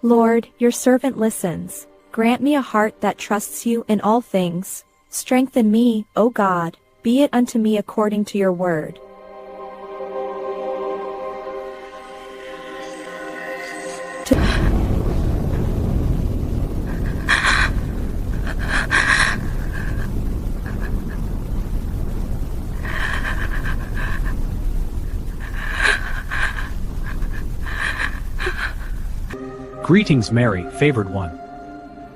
Lord, your servant listens. Grant me a heart that trusts you in all things. Strengthen me, O God, be it unto me according to your word. Greetings, Mary, favored one.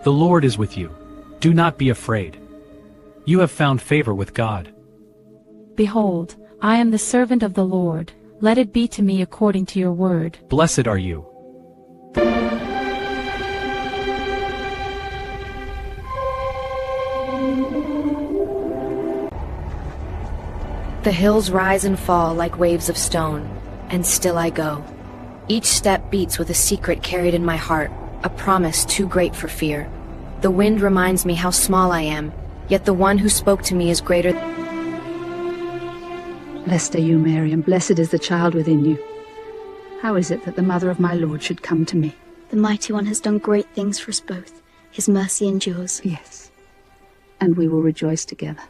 The Lord is with you. Do not be afraid. You have found favor with God. Behold, I am the servant of the Lord. Let it be to me according to your word. Blessed are you. The hills rise and fall like waves of stone, and still I go. Each step beats with a secret carried in my heart, a promise too great for fear. The wind reminds me how small I am, yet the one who spoke to me is greater. Blessed are you, Mary, and blessed is the child within you. How is it that the mother of my Lord should come to me? The Mighty One has done great things for us both. His mercy endures. Yes, and we will rejoice together.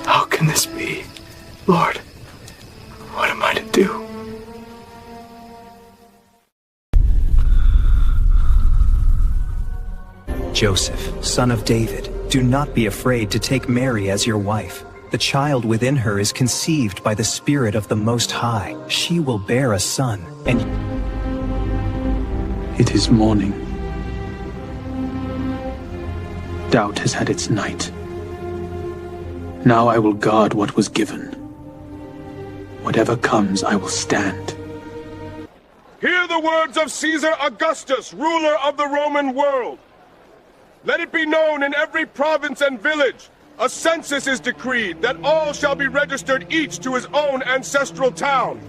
How can this be? Lord, what am I to do? Joseph, son of David, do not be afraid to take Mary as your wife. The child within her is conceived by the Spirit of the Most High. She will bear a son, and... It is morning. Doubt has had its night. Now I will guard what was given. Whatever comes, I will stand. Hear the words of Caesar Augustus, ruler of the Roman world. Let it be known in every province and village, a census is decreed that all shall be registered, each to his own ancestral town.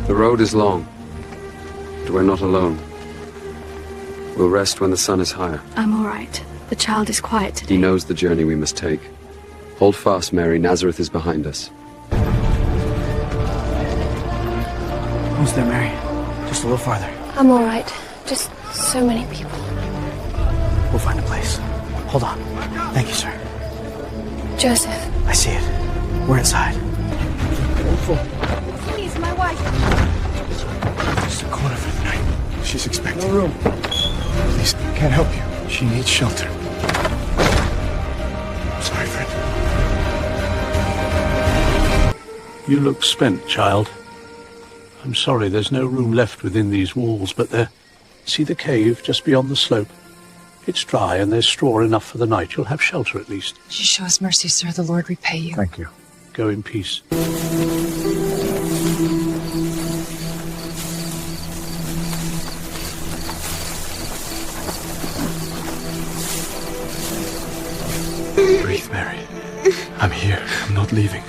The road is long, but we're not alone. We'll rest when the sun is higher. I'm all right. The child is quiet today. He knows the journey we must take. Hold fast, Mary. Nazareth is behind us. Who's there, Mary? Just a little farther. I'm all right. Just so many people. We'll find a place. Hold on. Thank you, sir. Joseph. I see it. We're inside. Please, my wife. Just a corner for the night. She's expecting. No room. Please, can't help you. She needs shelter. Sorry, friend. You look spent, child. I'm sorry there's no room left within these walls, but there... See the cave just beyond the slope? It's dry and there's straw enough for the night. You'll have shelter at least. You show us mercy, sir. The Lord repay you. Thank you. Go in peace. Breathe, Mary. I'm here. I'm not leaving.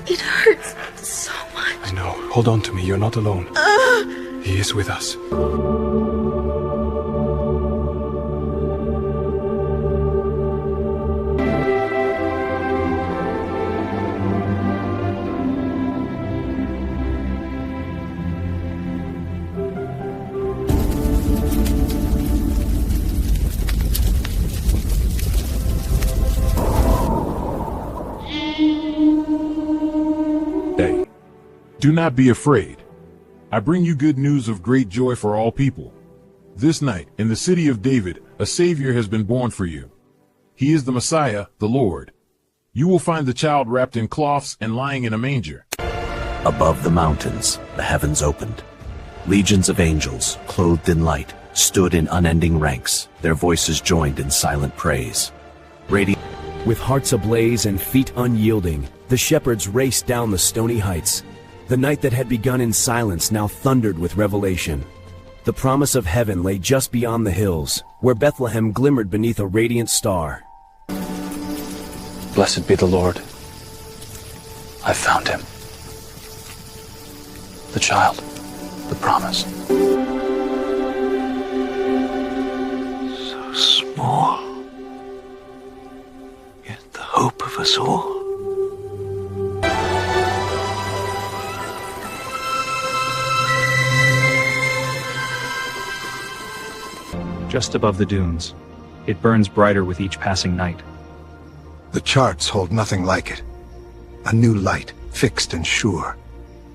It hurts so much. I know. Hold on to me. You're not alone. He is with us. Do not be afraid. I bring you good news of great joy for all people. This night, in the city of David, a Savior has been born for you. He is the Messiah, the Lord. You will find the child wrapped in cloths and lying in a manger. Above the mountains, the heavens opened. Legions of angels, clothed in light, stood in unending ranks, their voices joined in silent praise. With hearts ablaze and feet unyielding, the shepherds raced down the stony heights. The night that had begun in silence now thundered with revelation. The promise of heaven lay just beyond the hills, where Bethlehem glimmered beneath a radiant star. Blessed be the Lord. I found him. The child, the promise. So small, yet the hope of us all. Just above the dunes. It burns brighter with each passing night. The charts hold nothing like it. A new light, fixed and sure.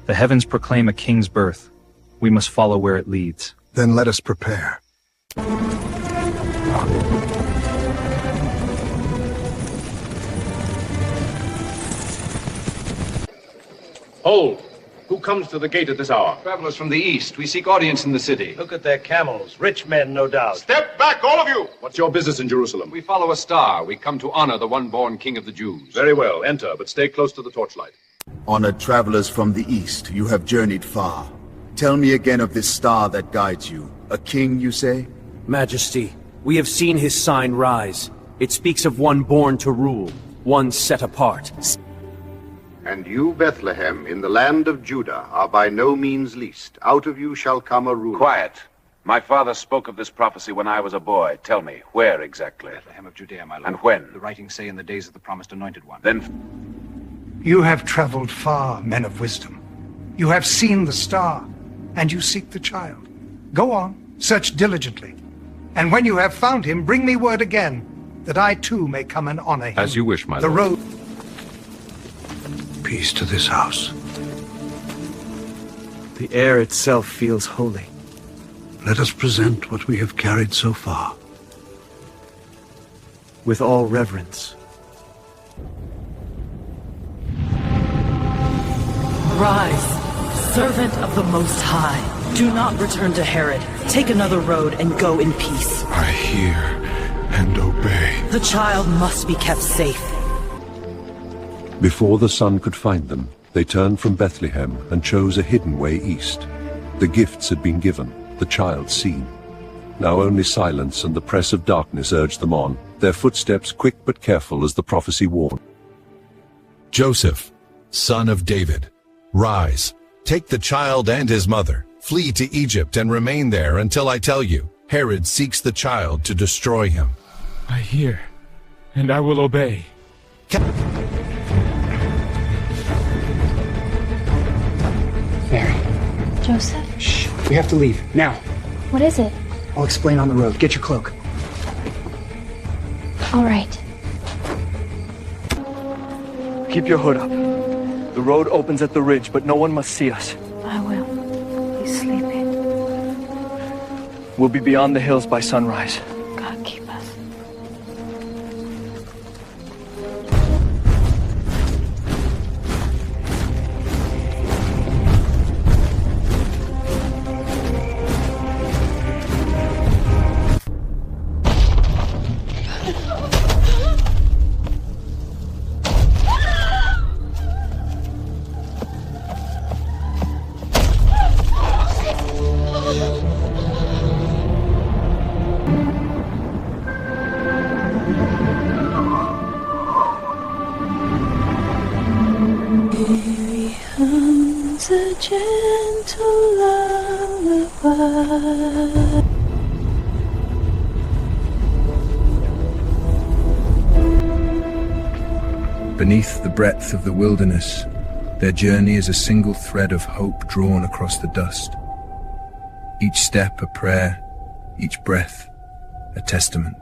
The heavens proclaim a king's birth. We must follow where it leads. Then let us prepare. Hold! Who comes to the gate at this hour? Travelers from the east. We seek audience in the city. Look at their camels. Rich men, no doubt. Step back, all of you! What's your business in Jerusalem? We follow a star. We come to honor the one-born King of the Jews. Very well. Enter, but stay close to the torchlight. Honored travelers from the east, you have journeyed far. Tell me again of this star that guides you. A king, you say? Majesty, we have seen his sign rise. It speaks of one born to rule, one set apart. And you, Bethlehem, in the land of Judah, are by no means least. Out of you shall come a ruler. Quiet. My father spoke of this prophecy when I was a boy. Tell me, where exactly? Bethlehem of Judea, my lord. And when? The writings say in the days of the promised anointed one. Then you have traveled far, men of wisdom. You have seen the star, and you seek the child. Go on, search diligently. And when you have found him, bring me word again, that I too may come and honor him. As you wish, my lord. The road... Peace to this house. The air itself feels holy. Let us present what we have carried so far. With all reverence. Rise, servant of the Most High. Do not return to Herod. Take another road and go in peace. I hear and obey. The child must be kept safe. Before the sun could find them, they turned from Bethlehem and chose a hidden way east. The gifts had been given, the child seen. Now only silence and the press of darkness urged them on, their footsteps quick but careful as the prophecy warned. Joseph, son of David, rise, take the child and his mother, flee to Egypt and remain there until I tell you. Herod seeks the child to destroy him. I hear, and I will obey. Mary. Joseph? Shh. We have to leave. Now. What is it? I'll explain on the road. Get your cloak. All right. Keep your hood up. The road opens at the ridge, but no one must see us. I will. He's sleeping. We'll be beyond the hills by sunrise. God keep us. A gentle lullaby. Beneath the breadth of the wilderness, their journey is a single thread of hope drawn across the dust. Each step a prayer, each breath a testament.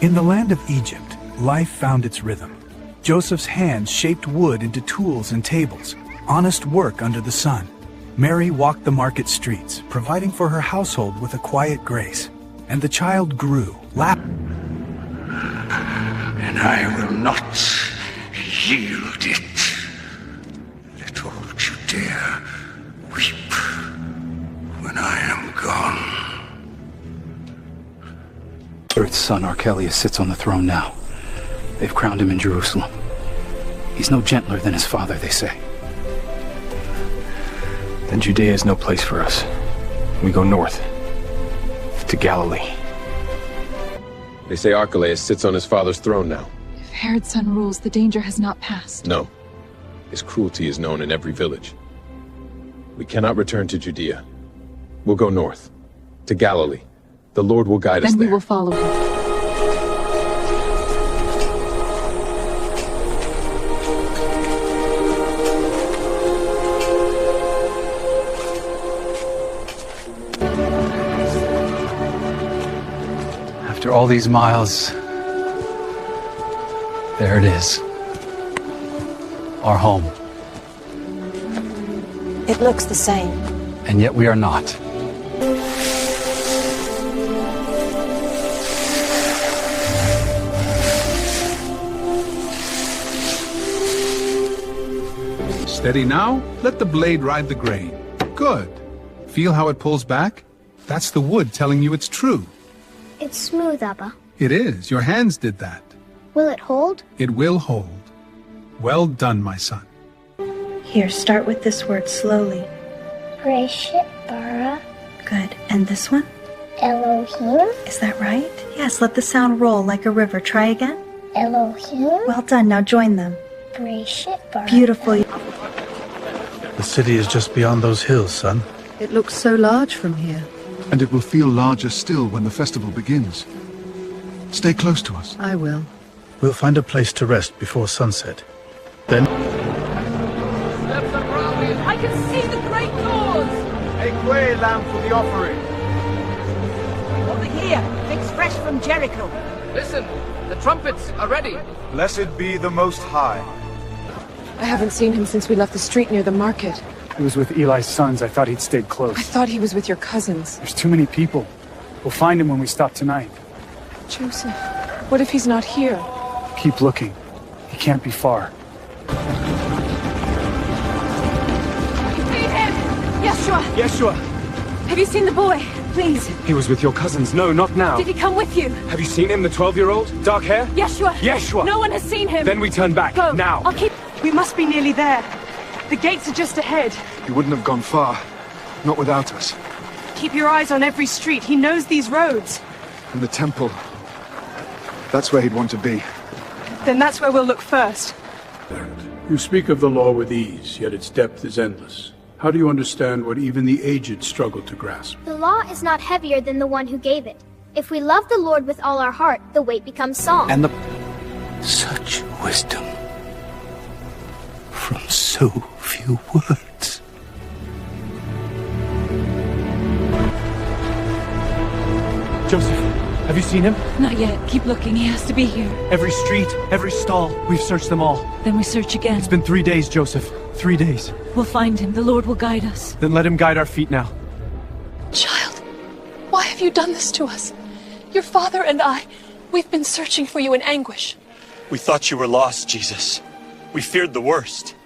In the land of Egypt, life found its rhythm. Joseph's hands shaped wood into tools and tables, honest work under the sun. Mary walked the market streets, providing for her household with a quiet grace. and the child grew, And I will not yield it. Little Judea, weep when I am gone. Earth's son Archelaus sits on the throne now. They've crowned him in Jerusalem. He's no gentler than his father, they say. Then Judea is no place for us. We go north, to Galilee. They say Archelaus sits on his father's throne now. If Herod's son rules, the danger has not passed. No. His cruelty is known in every village. We cannot return to Judea. We'll go north, to Galilee. The Lord will guide us there. Then we will follow him. After all these miles, there it is. Our home. It looks the same. And yet we are not. Steady now. Let the blade ride the grain. Good. Feel how it pulls back? That's the wood telling you it's true. It's smooth, Abba. It is. Your hands did that. Will it hold? It will hold. Well done, my son. Here, start with this word slowly. Breshit bara. Good. And this one? Elohim. Is that right? Yes, let the sound roll like a river. Try again. Elohim. Well done. Now join them. Breshit bara. Beautiful. The city is just beyond those hills, son. It looks so large from here. And it will feel larger still when the festival begins. Stay close to us. I will. We'll find a place to rest before sunset. Then... I can see the great doors! A quail lamb for the offering. Over here, pigs fresh from Jericho. Listen, the trumpets are ready. Blessed be the Most High. I haven't seen him since we left the street near the market. He was with Eli's sons. I thought he'd stayed close. I thought he was with your cousins. There's too many people. We'll find him when we stop tonight. Joseph, what if he's not here? Keep looking. He can't be far. See him! Yeshua! Yeshua! Have you seen the boy? Please. He was with your cousins. No, not now. Did he come with you? Have you seen him, the 12-year-old? Dark hair? Yeshua! Yeshua! No one has seen him. Then we turn back. Go. Now. I'll keep... We must be nearly there. The gates are just ahead. He wouldn't have gone far. Not without us. Keep your eyes on every street. He knows these roads. And the temple. That's where he'd want to be. Then that's where we'll look first. You speak of the law with ease, yet its depth is endless. How do you understand what even the aged struggle to grasp? The law is not heavier than the one who gave it. If we love the Lord with all our heart, the weight becomes song. And such wisdom from so few words. Joseph, have you seen him? Not yet. Keep looking. He has to be here. Every street, every stall. We've searched them all. Then we search again. It's been 3 days, Joseph. 3 days. We'll find him. The Lord will guide us. Then let him guide our feet now. Child, why have you done this to us? Your father and I, we've been searching for you in anguish. We thought you were lost, Jesus. We feared the worst.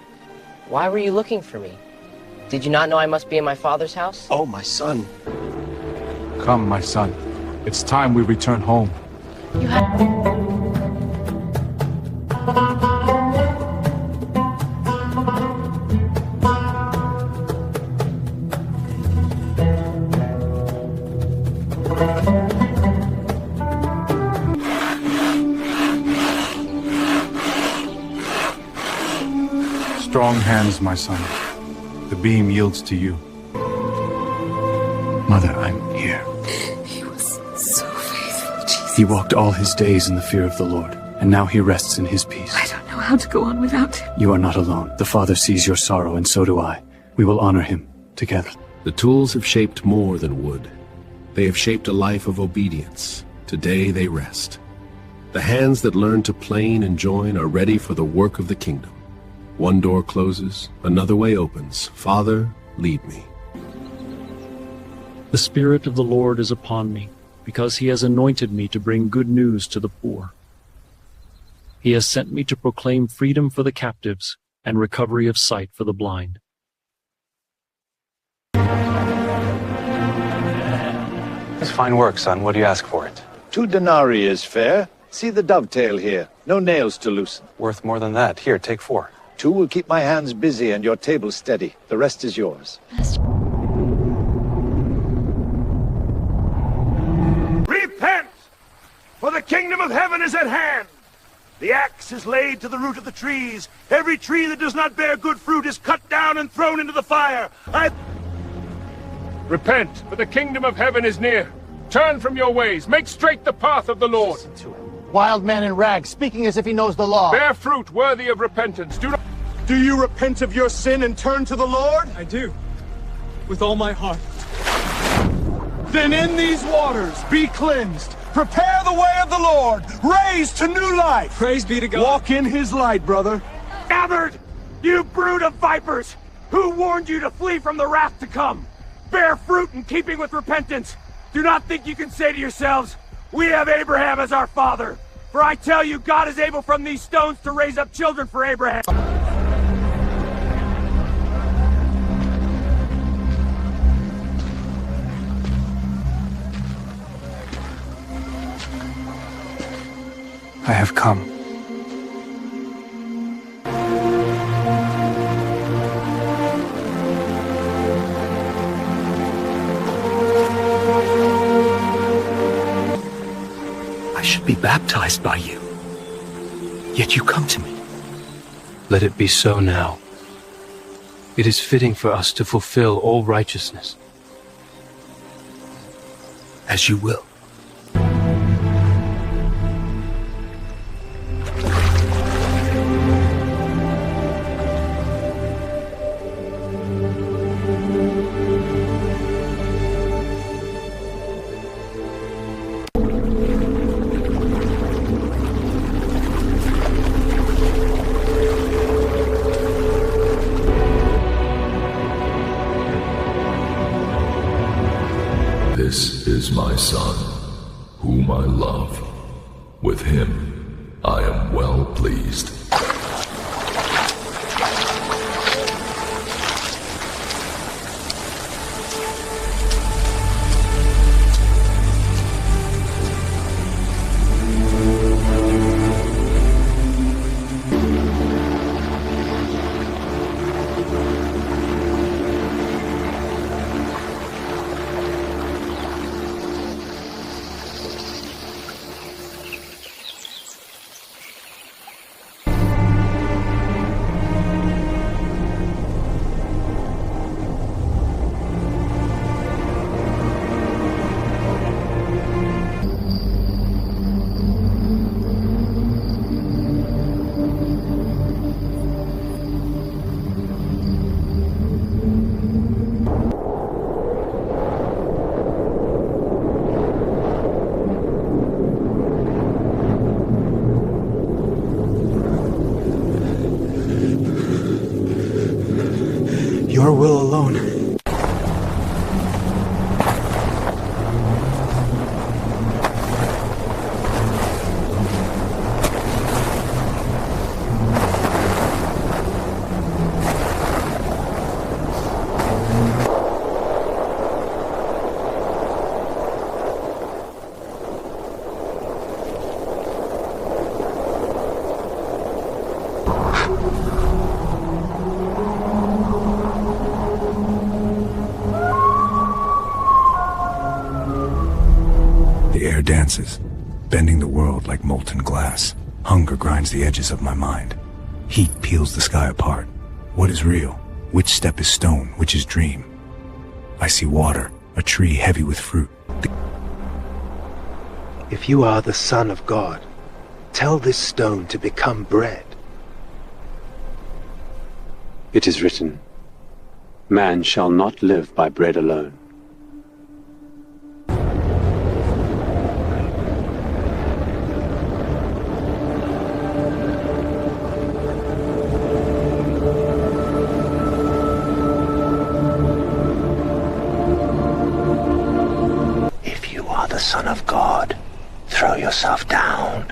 Why were you looking for me? Did you not know I must be in my father's house? Oh, my son. Come, my son. It's time we return home. You have... Strong hands, my son. The beam yields to you. Mother, I'm here. He was so faithful, Jesus. He walked all his days in the fear of the Lord, and now he rests in his peace. I don't know how to go on without him. You are not alone. The Father sees your sorrow, and so do I. We will honor him together. The tools have shaped more than wood. They have shaped a life of obedience. Today they rest. The hands that learn to plane and join are ready for the work of the kingdom. One door closes, another way opens. Father, lead me. The Spirit of the Lord is upon me, because he has anointed me to bring good news to the poor. He has sent me to proclaim freedom for the captives and recovery of sight for the blind. It's fine work, son. What do you ask for it? 2 denarii is fair. See the dovetail here. No nails to loosen. Worth more than that. Here, take 4. 2 will keep my hands busy and your table steady. The rest is yours. Repent! For the kingdom of heaven is at hand! The axe is laid to the root of the trees. Every tree that does not bear good fruit is cut down and thrown into the fire. Repent, for the kingdom of heaven is near. Turn from your ways. Make straight the path of the Lord. Wild man in rags, speaking as if he knows the law. Bear fruit worthy of repentance. Do you repent of your sin and turn to the Lord? I do. With all my heart. Then in these waters be cleansed. Prepare the way of the Lord. Raise to new life. Praise be to God. Walk in his light, brother. Gathered, you brood of vipers. Who warned you to flee from the wrath to come? Bear fruit in keeping with repentance. Do not think you can say to yourselves, we have Abraham as our father. For I tell you, God is able from these stones to raise up children for Abraham. I have come. I should be baptized by you, yet you come to me. Let it be so now. It is fitting for us to fulfill all righteousness. As you will. This is my son, whom I love. With him I am well pleased. Your will alone. The air dances, bending the world like molten glass. Hunger grinds the edges of my mind. Heat peels the sky apart. What is real? Which step is stone? Which is dream? I see water, a tree heavy with fruit. If you are the Son of God, tell this stone to become bread. It is written, man shall not live by bread alone. If you are the Son of God. Throw yourself down.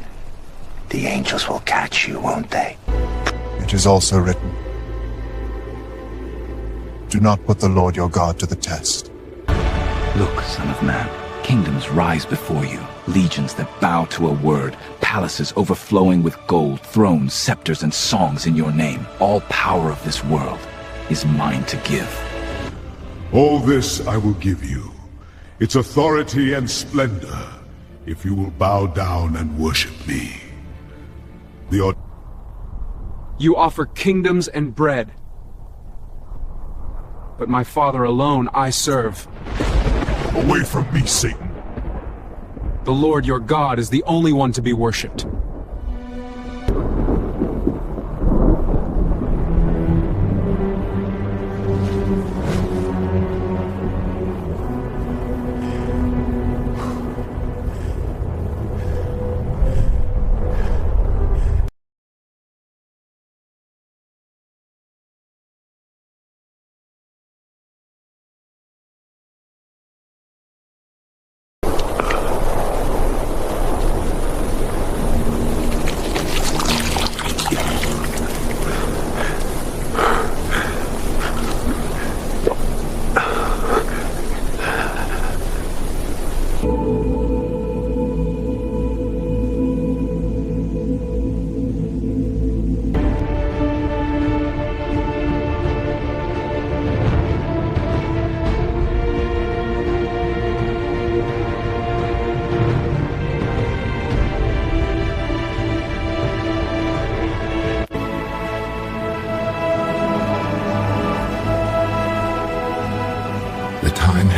The angels will catch you, won't they? It is also written, do not put the Lord your God to the test. Look, Son of Man, kingdoms rise before you, legions that bow to a word, palaces overflowing with gold, thrones, scepters, and songs in your name. All power of this world is mine to give. All this I will give you, its authority and splendor, if you will bow down and worship me. You offer kingdoms and bread, but my Father alone I serve. Away from me, Satan! The Lord your God is the only one to be worshipped.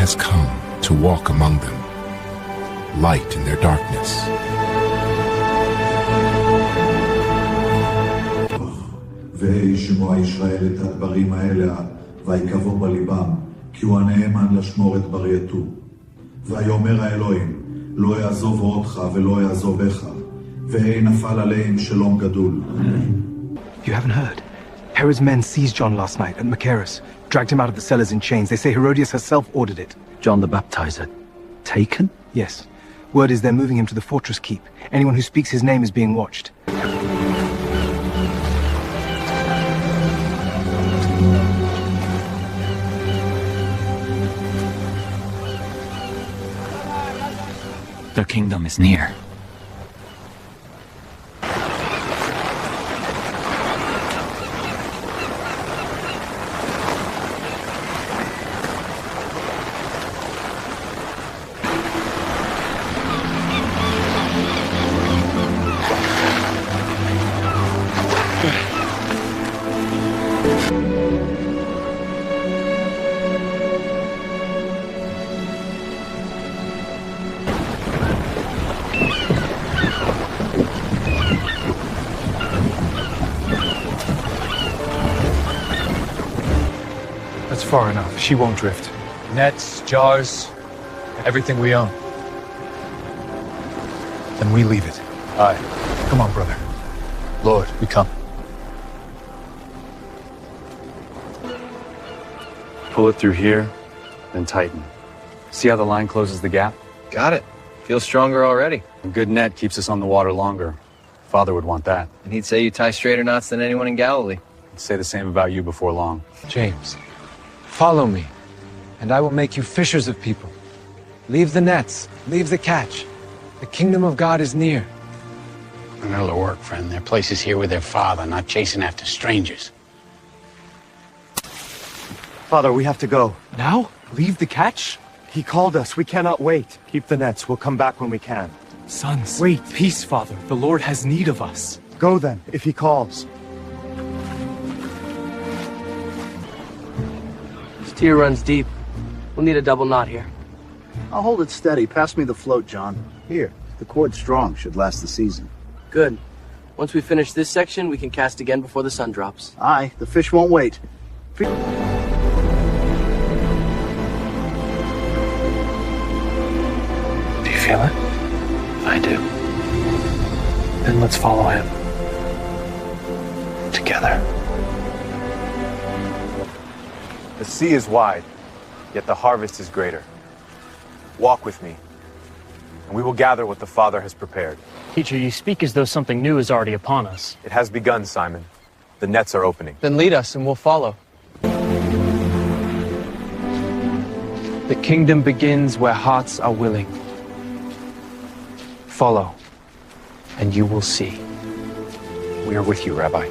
Has come to walk among them, light in their darkness. וישמעו ישראל את הדברים האלה, ויקבעו בליבם, כי הוא הנאמן לשמור את ברייתו. ויאמר האלוהים, לא יעזוב אותך ולא יעזובך, והי נפל עליהם שלום גדול. You haven't heard? Herod's men seized John last night at Machaerus, dragged him out of the cellars in chains. They say Herodias herself ordered it. John the Baptizer, taken? Yes. Word is they're moving him to the fortress keep. Anyone who speaks his name is being watched. The kingdom is near. Far enough. She won't drift. Nets, jars, everything we own. Then we leave it. Aye. Come on, brother. Lord, we come. Pull it through here, then tighten. See how the line closes the gap? Got it. Feels stronger already. A good net keeps us on the water longer. Father would want that. And he'd say you tie straighter knots than anyone in Galilee. He'd say the same about you before long. James, follow me, and I will make you fishers of people. Leave the nets, leave the catch. The kingdom of God is near. And it'll work, friend. Their place is here with their Father, not chasing after strangers. Father, we have to go. Now? Leave the catch? He called us. We cannot wait. Keep the nets. We'll come back when we can. Sons, wait. Peace, Father. The Lord has need of us. Go then, if he calls. Steer runs deep. We'll need a double knot here. I'll hold it steady. Pass me the float, John. Here, the cord's strong. Should last the season. Good. Once we finish this section, we can cast again before the sun drops. Aye, the fish won't wait. Do you feel it? I do. Then let's follow him. Together. The sea is wide, yet the harvest is greater. Walk with me, and we will gather what the Father has prepared. Teacher, you speak as though something new is already upon us. It has begun, Simon. The nets are opening. Then lead us and we'll follow. The kingdom begins where hearts are willing. Follow, and you will see. We are with you, Rabbi.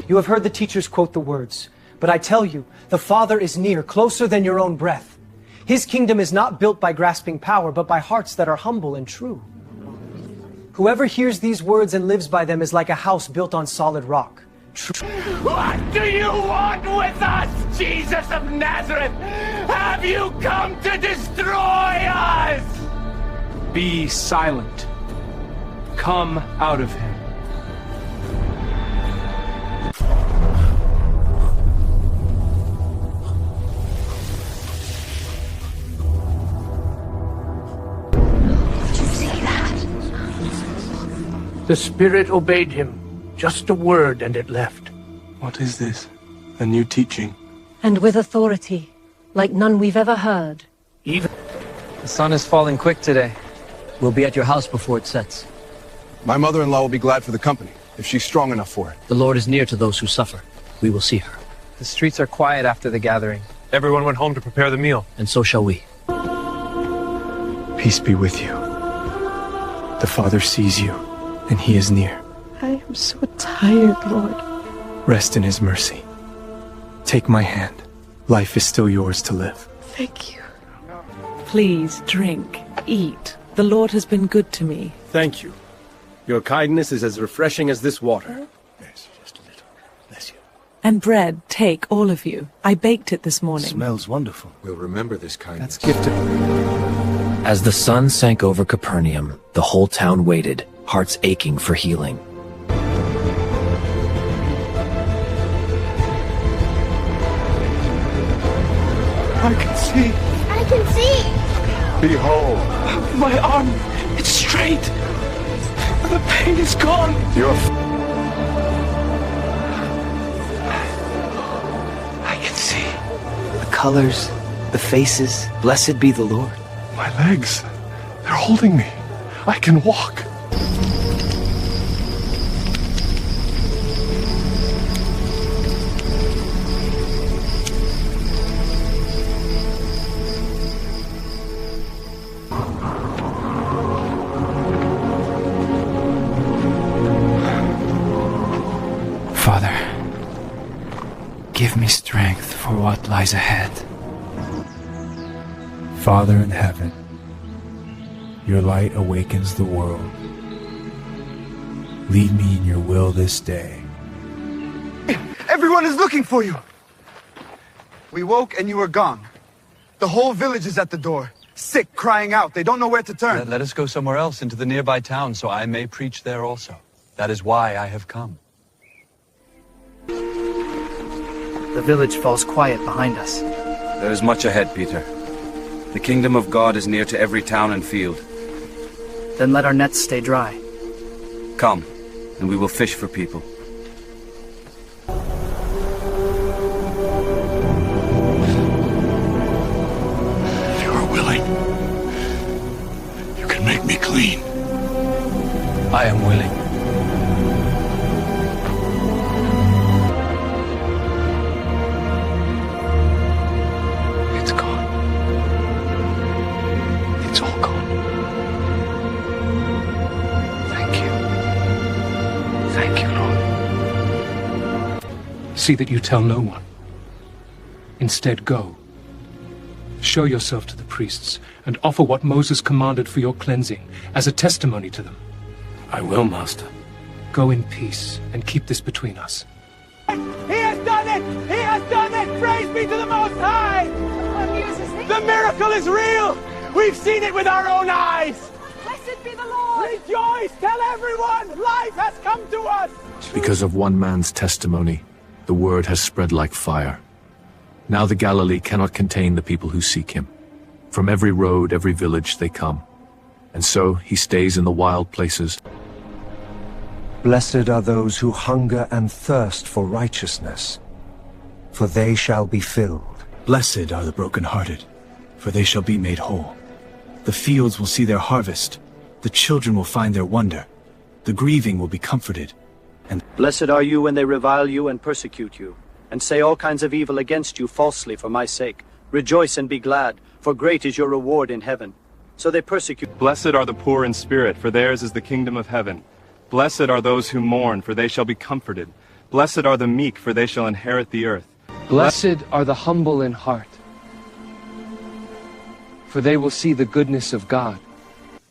You have heard the teachers quote the words, but I tell you, the Father is near, closer than your own breath. His kingdom is not built by grasping power, but by hearts that are humble and true. Whoever hears these words and lives by them is like a house built on solid rock. What do you want with us, Jesus of Nazareth? Have you come to destroy us? Be silent. Come out of him. The Spirit obeyed him. Just a word and it left. What is this? A new teaching? And with authority, like none we've ever heard. The sun is falling quick today. We'll be at your house before it sets. My mother-in-law will be glad for the company, if she's strong enough for it. The Lord is near to those who suffer. We will see her. The streets are quiet after the gathering. Everyone went home to prepare the meal. And so shall we. Peace be with you. The Father sees you, and he is near. I am so tired, Lord. Rest in his mercy. Take my hand. Life is still yours to live. Thank you. Please drink, eat. The Lord has been good to me. Thank you. Your kindness is as refreshing as this water. Yes, just a little. Bless you. And bread, take, all of you. I baked it this morning. Smells wonderful. We'll remember this kindness. That's gifted. As the sun sank over Capernaum, the whole town waited, hearts aching for healing. I can see. I can see. Behold. My arm, it's straight. The pain is gone. I can see. The colors, the faces. Blessed be the Lord. My legs, they're holding me. I can walk. Father, give me strength for what lies ahead. Father in heaven, your light awakens the world. Lead me in your will this day. Everyone is looking for you. We woke and you were gone. The whole village is at the door, sick, crying out. They don't know where to turn. Let us go somewhere else into the nearby town so I may preach there also. That is why I have come. The village falls quiet behind us. There is much ahead, Peter. The kingdom of God is near to every town and field. Then let our nets stay dry. Come, and we will fish for people. If you are willing, you can make me clean. I am willing. It's gone. It's all gone. Thank you. Thank you, Lord. See that you tell no one. Instead, go. Show yourself to the priests and offer what Moses commanded for your cleansing as a testimony to them. I will, Master. Go in peace and keep this between us. He has done it! He has done it! Praise be to the Most High! The miracle is real! We've seen it with our own eyes! Blessed be the Lord! Rejoice! Tell everyone! Life has come to us! Because of one man's testimony, the word has spread like fire. Now the Galilee cannot contain the people who seek him. From every road, every village they come. And so he stays in the wild places. Blessed are those who hunger and thirst for righteousness, for they shall be filled. Blessed are the brokenhearted, for they shall be made whole. The fields will see their harvest. The children will find their wonder. The grieving will be comforted. And blessed are you when they revile you and persecute you, and say all kinds of evil against you falsely for my sake. Rejoice and be glad, for great is your reward in heaven. So they persecute. Blessed are the poor in spirit, for theirs is the kingdom of heaven. Blessed are those who mourn, for they shall be comforted. Blessed are the meek, for they shall inherit the earth. Blessed are the humble in heart, for they will see the goodness of God.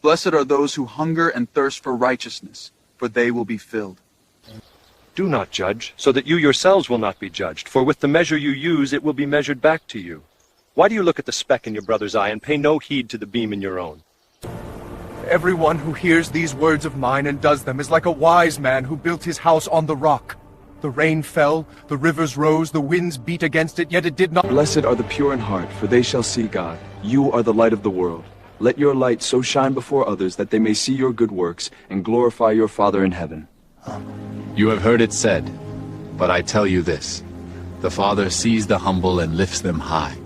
Blessed are those who hunger and thirst for righteousness, for they will be filled. Do not judge, so that you yourselves will not be judged, for with the measure you use, it will be measured back to you. Why do you look at the speck in your brother's eye and pay no heed to the beam in your own? Everyone who hears these words of mine and does them is like a wise man who built his house on the rock. The rain fell, the rivers rose, the winds beat against it, yet it did not. Blessed are the pure in heart, for they shall see God. You are the light of the world. Let your light so shine before others that they may see your good works and glorify your Father in heaven. You have heard it said, but I tell you this, the Father sees the humble and lifts them high.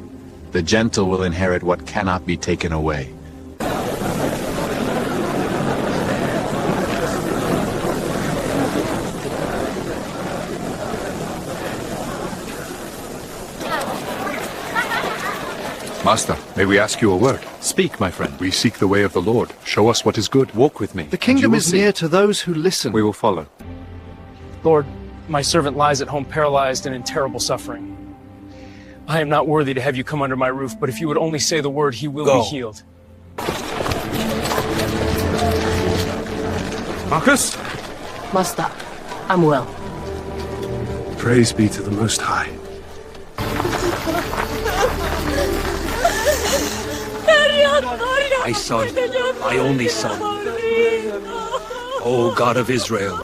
The gentle will inherit what cannot be taken away. Master, may we ask you a word? Speak, my friend. We seek the way of the Lord. Show us what is good. Walk with me. The kingdom is near to those who listen. We will follow. Lord, my servant lies at home paralyzed and in terrible suffering. I am not worthy to have you come under my roof, but if you would only say the word, he will be healed. Marcus? Master, I'm well. Praise be to the Most High. My son, my only son. O God of Israel.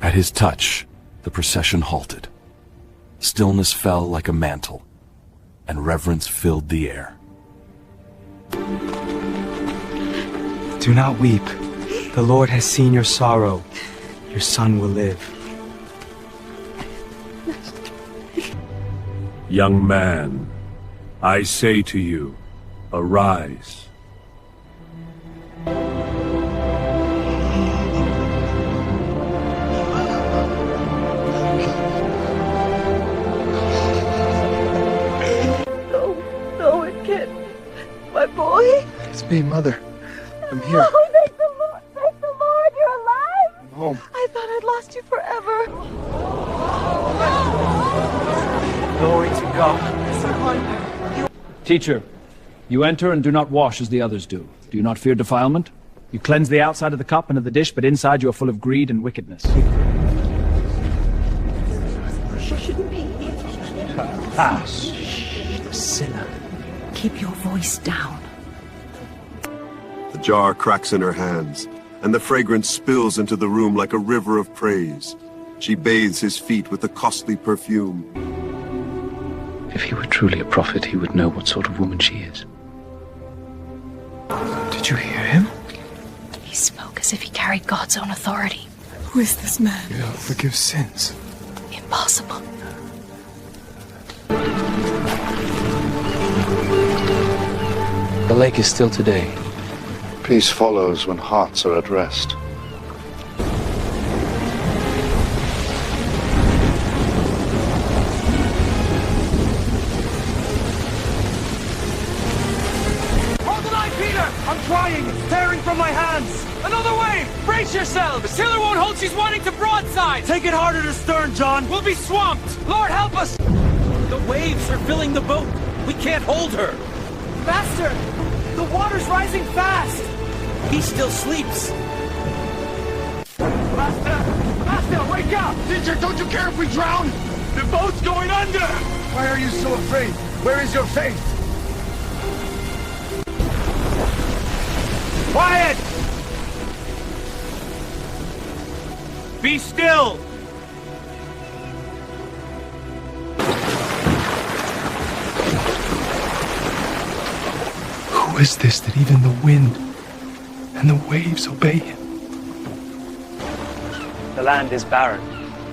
At his touch, the procession halted. Stillness fell like a mantle, and reverence filled the air. Do not weep. The Lord has seen your sorrow. Your son will live. Young man, I say to you, arise. No, it can't. My boy? It's me, Mother. I'm here. Oh, thank the Lord. Thank the Lord, you're alive. I'm home. I thought I'd lost you forever. Glory to God. Teacher, you enter and do not wash as the others do. Do you not fear defilement? You cleanse the outside of the cup and of the dish, but inside you are full of greed and wickedness. She shouldn't be. Sinner. Keep your voice down. The jar cracks in her hands, and the fragrance spills into the room like a river of praise. She bathes his feet with the costly perfume. If he were truly a prophet, he would know what sort of woman she is. Did you hear him? He spoke as if he carried God's own authority. Who is this man? You don't forgive sins. Impossible. The lake is still today. Peace follows when hearts are at rest. Hold the line, Peter! I'm trying! It's tearing from my hands! Another wave! Brace yourselves! The tiller won't hold, she's wanting to broadside! Take it harder to stern, John! We'll be swamped! Lord, help us! The waves are filling the boat! We can't hold her! Master! The water's rising fast! He still sleeps! Master, wake up! Teacher, don't you care if we drown? The boat's going under! Why are you so afraid? Where is your faith? Quiet! Be still! Who is this that even the wind and the waves obey him. The land is barren,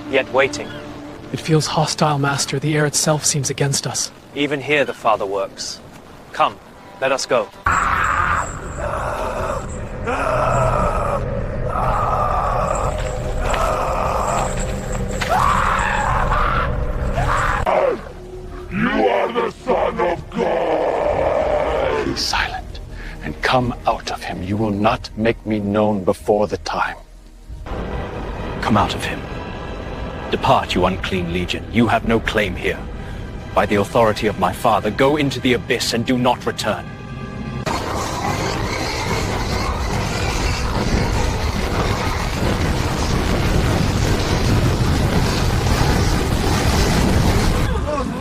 yet waiting. It feels hostile, Master. The air itself seems against us. Even here the Father works. Come, let us go. You are the Son of God! Be silent, and come out of him. You will not make me known before the time. Come out of him. Depart, you unclean legion. You have no claim here. By the authority of my Father, go into the abyss and do not return.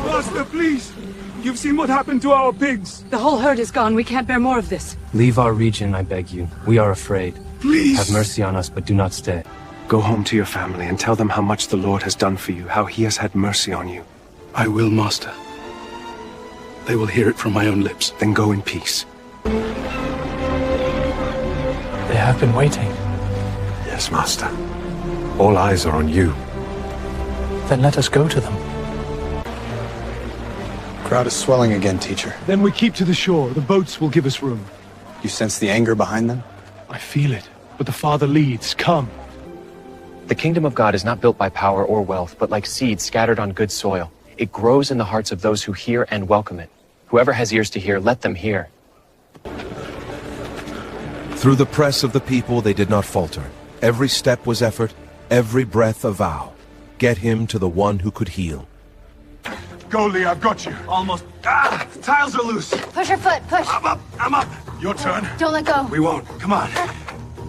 Master, please! You've seen what happened to our pigs! The whole herd is gone. We can't bear more of this. Leave our region, I beg you. We are afraid. Please! Have mercy on us, but do not stay. Go home to your family and tell them how much the Lord has done for you, how he has had mercy on you. I will, Master. They will hear it from my own lips. Then go in peace. They have been waiting. Yes, Master. All eyes are on you. Then let us go to them. Crowd is swelling again, teacher. Then we keep to the shore. The boats will give us room. You sense the anger behind them? I feel it, but the Father leads. Come. The kingdom of God is not built by power or wealth, but like seeds scattered on good soil. It grows in the hearts of those who hear and welcome it. Whoever has ears to hear, let them hear. Through the press of the people, they did not falter. Every step was effort, every breath a vow. Get him to the one who could heal. Go, Lee, I've got you. Almost. Ah! The tiles are loose. Push your foot, push. I'm up, I'm up. Your turn. Don't let go. We won't. Come on.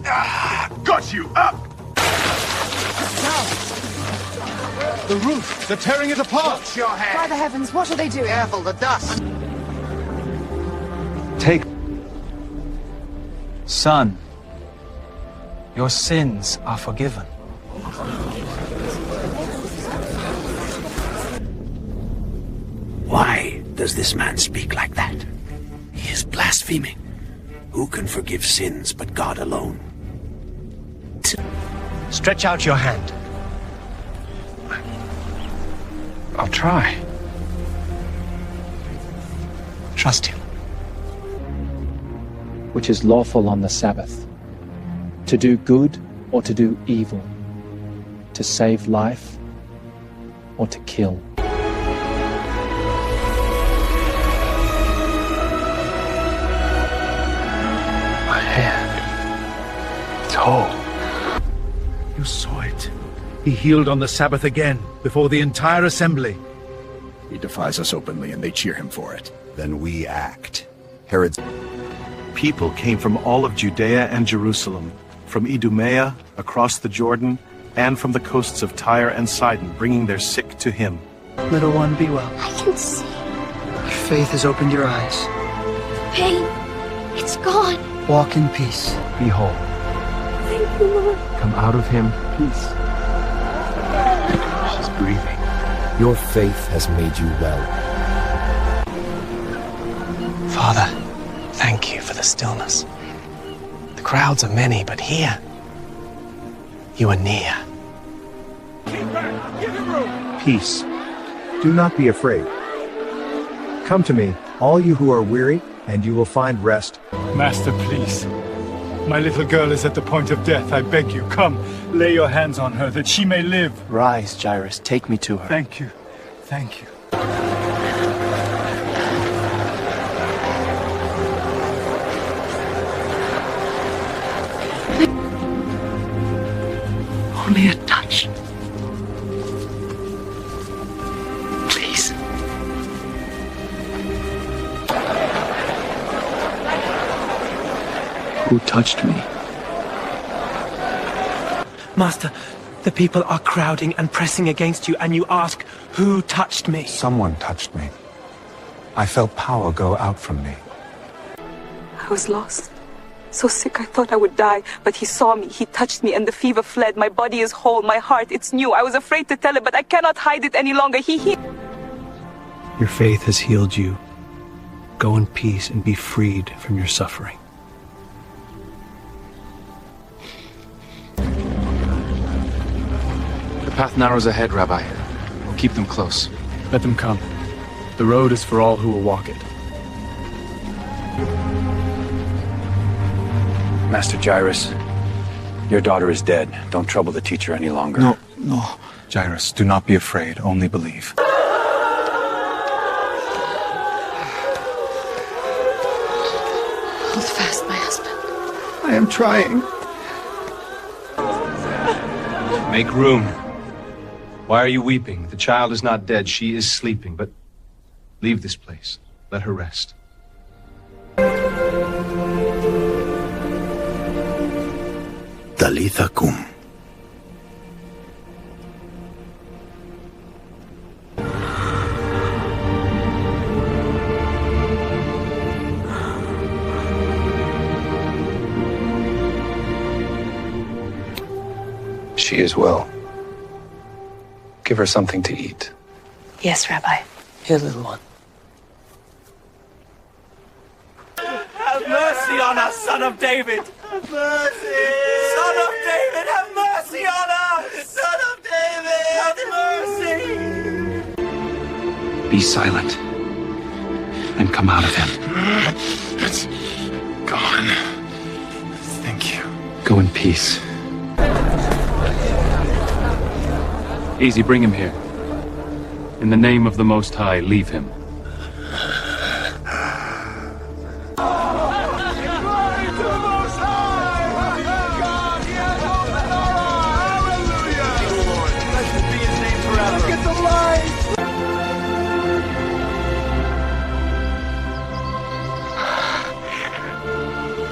Ah, got you. Up. The roof. They're tearing it apart. Watch your head. By the heavens, what are they doing? Careful, the dust. Take. Son, your sins are forgiven. Why does this man speak like that? He is blaspheming. Who can forgive sins but God alone? Stretch out your hand. I'll try. Trust him. Which is lawful on the Sabbath? To do good or to do evil? To save life or to kill? My hand. It's whole. You saw it. He healed on the Sabbath again, before the entire assembly. He defies us openly, and they cheer him for it. Then we act. Herod's people came from all of Judea and Jerusalem, from Idumea, across the Jordan, and from the coasts of Tyre and Sidon, bringing their sick to him. Little one, be well. I can see. Your faith has opened your eyes. The pain, it's gone. Walk in peace. Be whole. Thank you, Lord. Come out of him, peace. She's breathing. Your faith has made you well. Father, thank you for the stillness. The crowds are many, but here, you are near. Keep back. Give him room. Peace. Do not be afraid. Come to me, all you who are weary, and you will find rest. Master, please. My little girl is at the point of death. I beg you, come, lay your hands on her, that she may live. Rise, Jairus. Take me to her. Thank you. Thank you. Only a touch. Please. Who touched me? Master, the people are crowding and pressing against you, and you ask, who touched me? Someone touched me. I felt power go out from me. I was lost. So sick I thought I would die, but he saw me, he touched me, and the fever fled. My body is whole, my heart, it's new. I was afraid to tell it, but I cannot hide it any longer. He Your faith has healed you. Go in peace and be freed from your suffering. path narrows ahead, Rabbi. We'll keep them close. Let them come. The road is for all who will walk it. Master Jairus, your daughter is dead. Don't trouble the teacher any longer. No. Jairus, do not be afraid. Only believe. Hold fast, my husband. I am trying. Make room. Why are you weeping? The child is not dead. She is sleeping. But leave this place. Let her rest. Talitha cum. She is well. Give her something to eat. Yes, Rabbi. Here, little one. Have mercy on us, son of David! Have mercy! Son of David, have mercy on us! Son of David, have mercy! Be silent. And come out of him. It's gone. Thank you. Go in peace. Easy, bring him here. In the name of the Most High, leave him.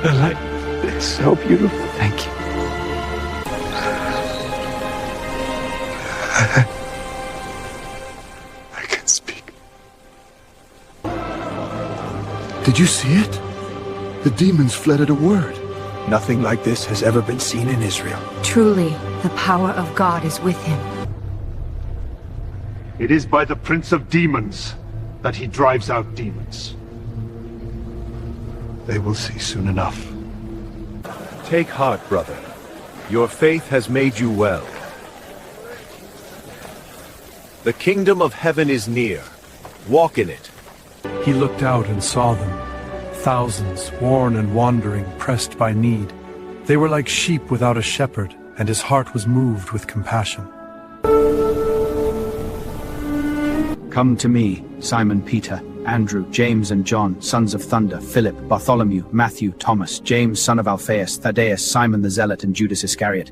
The light is so beautiful. Thank you. I can speak. Did you see it? The demons fled at a word. Nothing like this has ever been seen in Israel. Truly, the power of God is with him. It is by the Prince of Demons that he drives out demons. They will see soon enough. Take heart, brother. Your faith has made you well. The kingdom of heaven is near. Walk in it. He looked out and saw them. Thousands, worn and wandering, pressed by need. They were like sheep without a shepherd, and his heart was moved with compassion. Come to me, Simon Peter, Andrew, James and John, sons of thunder, Philip, Bartholomew, Matthew, Thomas, James, son of Alphaeus, Thaddeus, Simon the Zealot, and Judas Iscariot.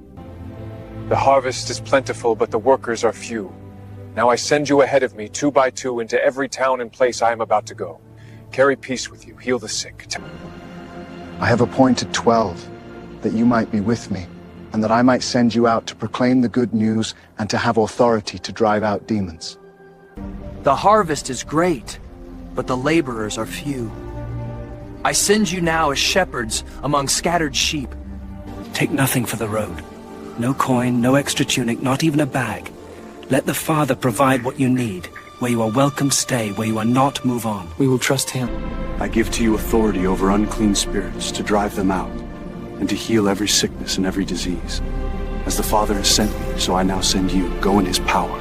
The harvest is plentiful, but the workers are few. Now I send you ahead of me, 2 by 2, into every town and place I am about to go. Carry peace with you, heal the sick. I have appointed 12, that you might be with me, and that I might send you out to proclaim the good news and to have authority to drive out demons. The harvest is great, but the laborers are few. I send you now as shepherds among scattered sheep. Take nothing for the road. No coin, no extra tunic, not even a bag. Let the Father provide what you need. Where you are welcome, stay. Where you are not, move on. We will trust him. I give to you authority over unclean spirits to drive them out and to heal every sickness and every disease. As the Father has sent me, so I now send you. Go in his power.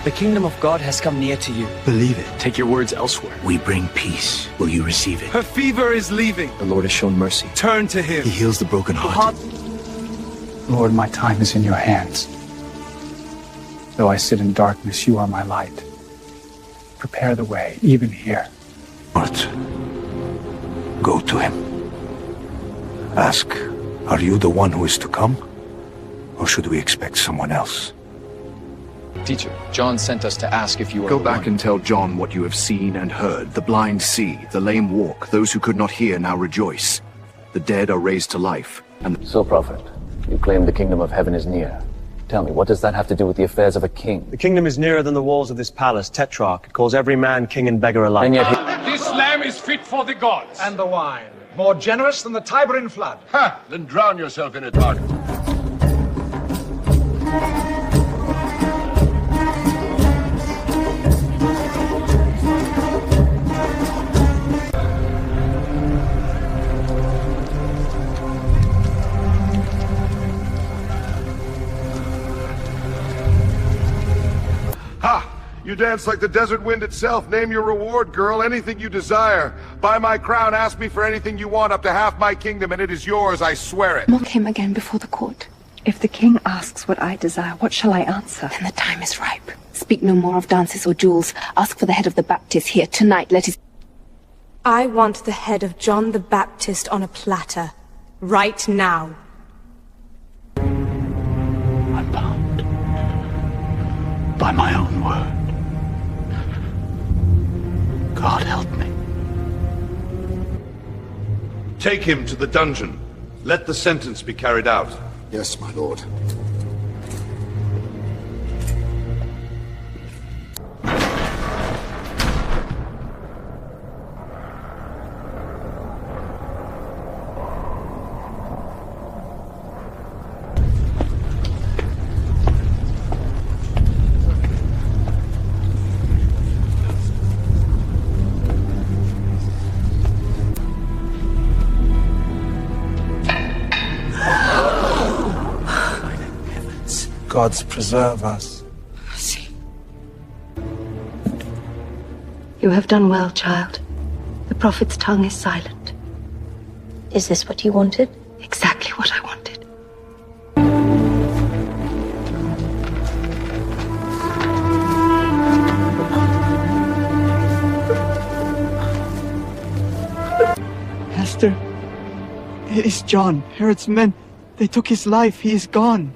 The kingdom of God has come near to you. Believe it. Take your words elsewhere. We bring peace. Will you receive it? Her fever is leaving. The Lord has shown mercy. Turn to him. He heals the brokenhearted. Lord, my time is in your hands. Though I sit in darkness, you are my light. Prepare the way, even here. Lord, go to him. Ask, are you the one who is to come? Or should we expect someone else? Teacher, John sent us to ask if you are Go the back one. and tell John what you have seen and heard. The blind see, the lame walk, those who could not hear now rejoice. The dead are raised to life. And So, prophet, you claim the kingdom of heaven is near. Tell me, what does that have to do with the affairs of a king? The kingdom is nearer than the walls of this palace, Tetrarch. It calls every man king and beggar alike. And yet This lamb is fit for the gods. And the wine. More generous than the Tiberine flood. Ha! Then drown yourself in it, Mark. dance like the desert wind itself. Name your reward, girl. Anything you desire. Buy my crown. Ask me for anything you want. Up to half my kingdom, and it is yours. I swear it. Mock him again before the court. If the king asks what I desire, what shall I answer? Then the time is ripe. Speak no more of dances or jewels. Ask for the head of the Baptist here tonight. Let his... I want the head of John the Baptist on a platter. Right now. I'm bound by my own word. God help me. Take him to the dungeon. Let the sentence be carried out. Yes, my lord. Gods preserve us. You have done well, child. The prophet's tongue is silent. Is this what you wanted? Exactly what I wanted. Esther, it is John, Herod's men. They took his life. He is gone.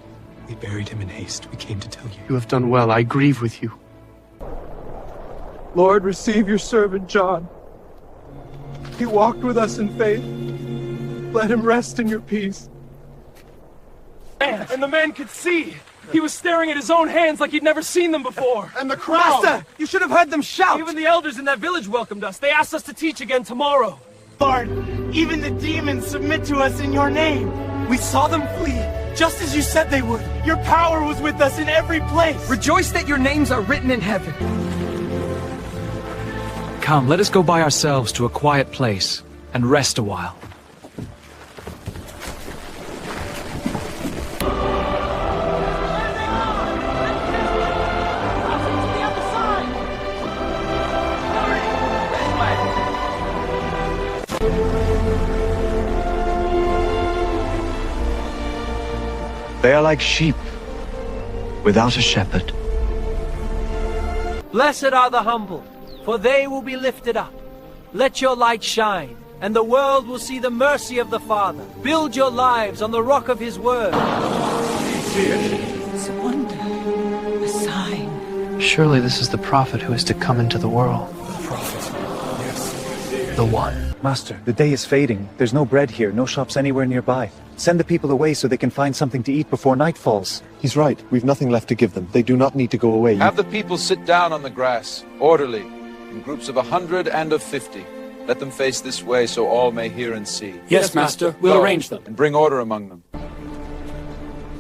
We buried him in haste. We came to tell you. You have done well. I grieve with you. Lord, receive your servant John. He walked with us in faith. Let him rest in your peace. And the man could see. He was staring at his own hands like he'd never seen them before. And the crowd! Master, you should have heard them shout! Even the elders in that village welcomed us. They asked us to teach again tomorrow. Lord, even the demons submit to us in your name. We saw them flee, just as you said they would. Your power was with us in every place. Rejoice that your names are written in heaven. Come, let us go by ourselves to a quiet place and rest a while. They are like sheep without a shepherd. Blessed are the humble, for they will be lifted up. Let your light shine, and the world will see the mercy of the Father. Build your lives on the rock of his word. It's a wonder, a sign. Surely this is the prophet who is to come into the world. The prophet, yes. The one. Master, the day is fading. There's no bread here, no shops anywhere nearby. Send the people away so they can find something to eat before night falls. He's right. We've nothing left to give them. They do not need to go away. Have the people sit down on the grass, orderly, in groups of 100 and of 50. Let them face this way so all may hear and see. Yes, Master. We'll arrange them. And bring order among them.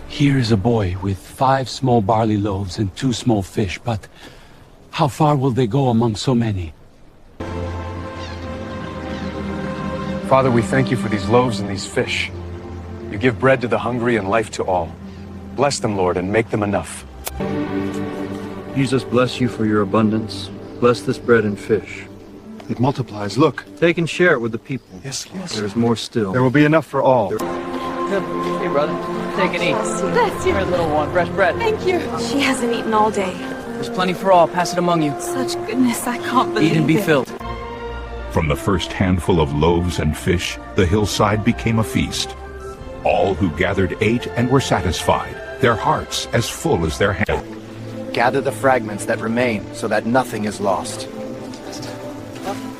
Here is a boy with 5 small barley loaves and 2 small fish, but how far will they go among so many? Father, we thank you for these loaves and these fish. You give bread to the hungry and life to all. Bless them, Lord, and make them enough. Jesus bless you for your abundance. Bless this bread and fish. It multiplies, look. Take and share it with the people. Yes, Lord. There's more still. There will be enough for all. Hey, brother. Take and eat. Bless you. Here's little one. Fresh bread. Thank you. She hasn't eaten all day. There's plenty for all. Pass it among you. Such goodness, I can't believe it. Eat and be filled. From the first handful of loaves and fish, the hillside became a feast. All who gathered ate and were satisfied, their hearts as full as their hands. Gather the fragments that remain so that nothing is lost.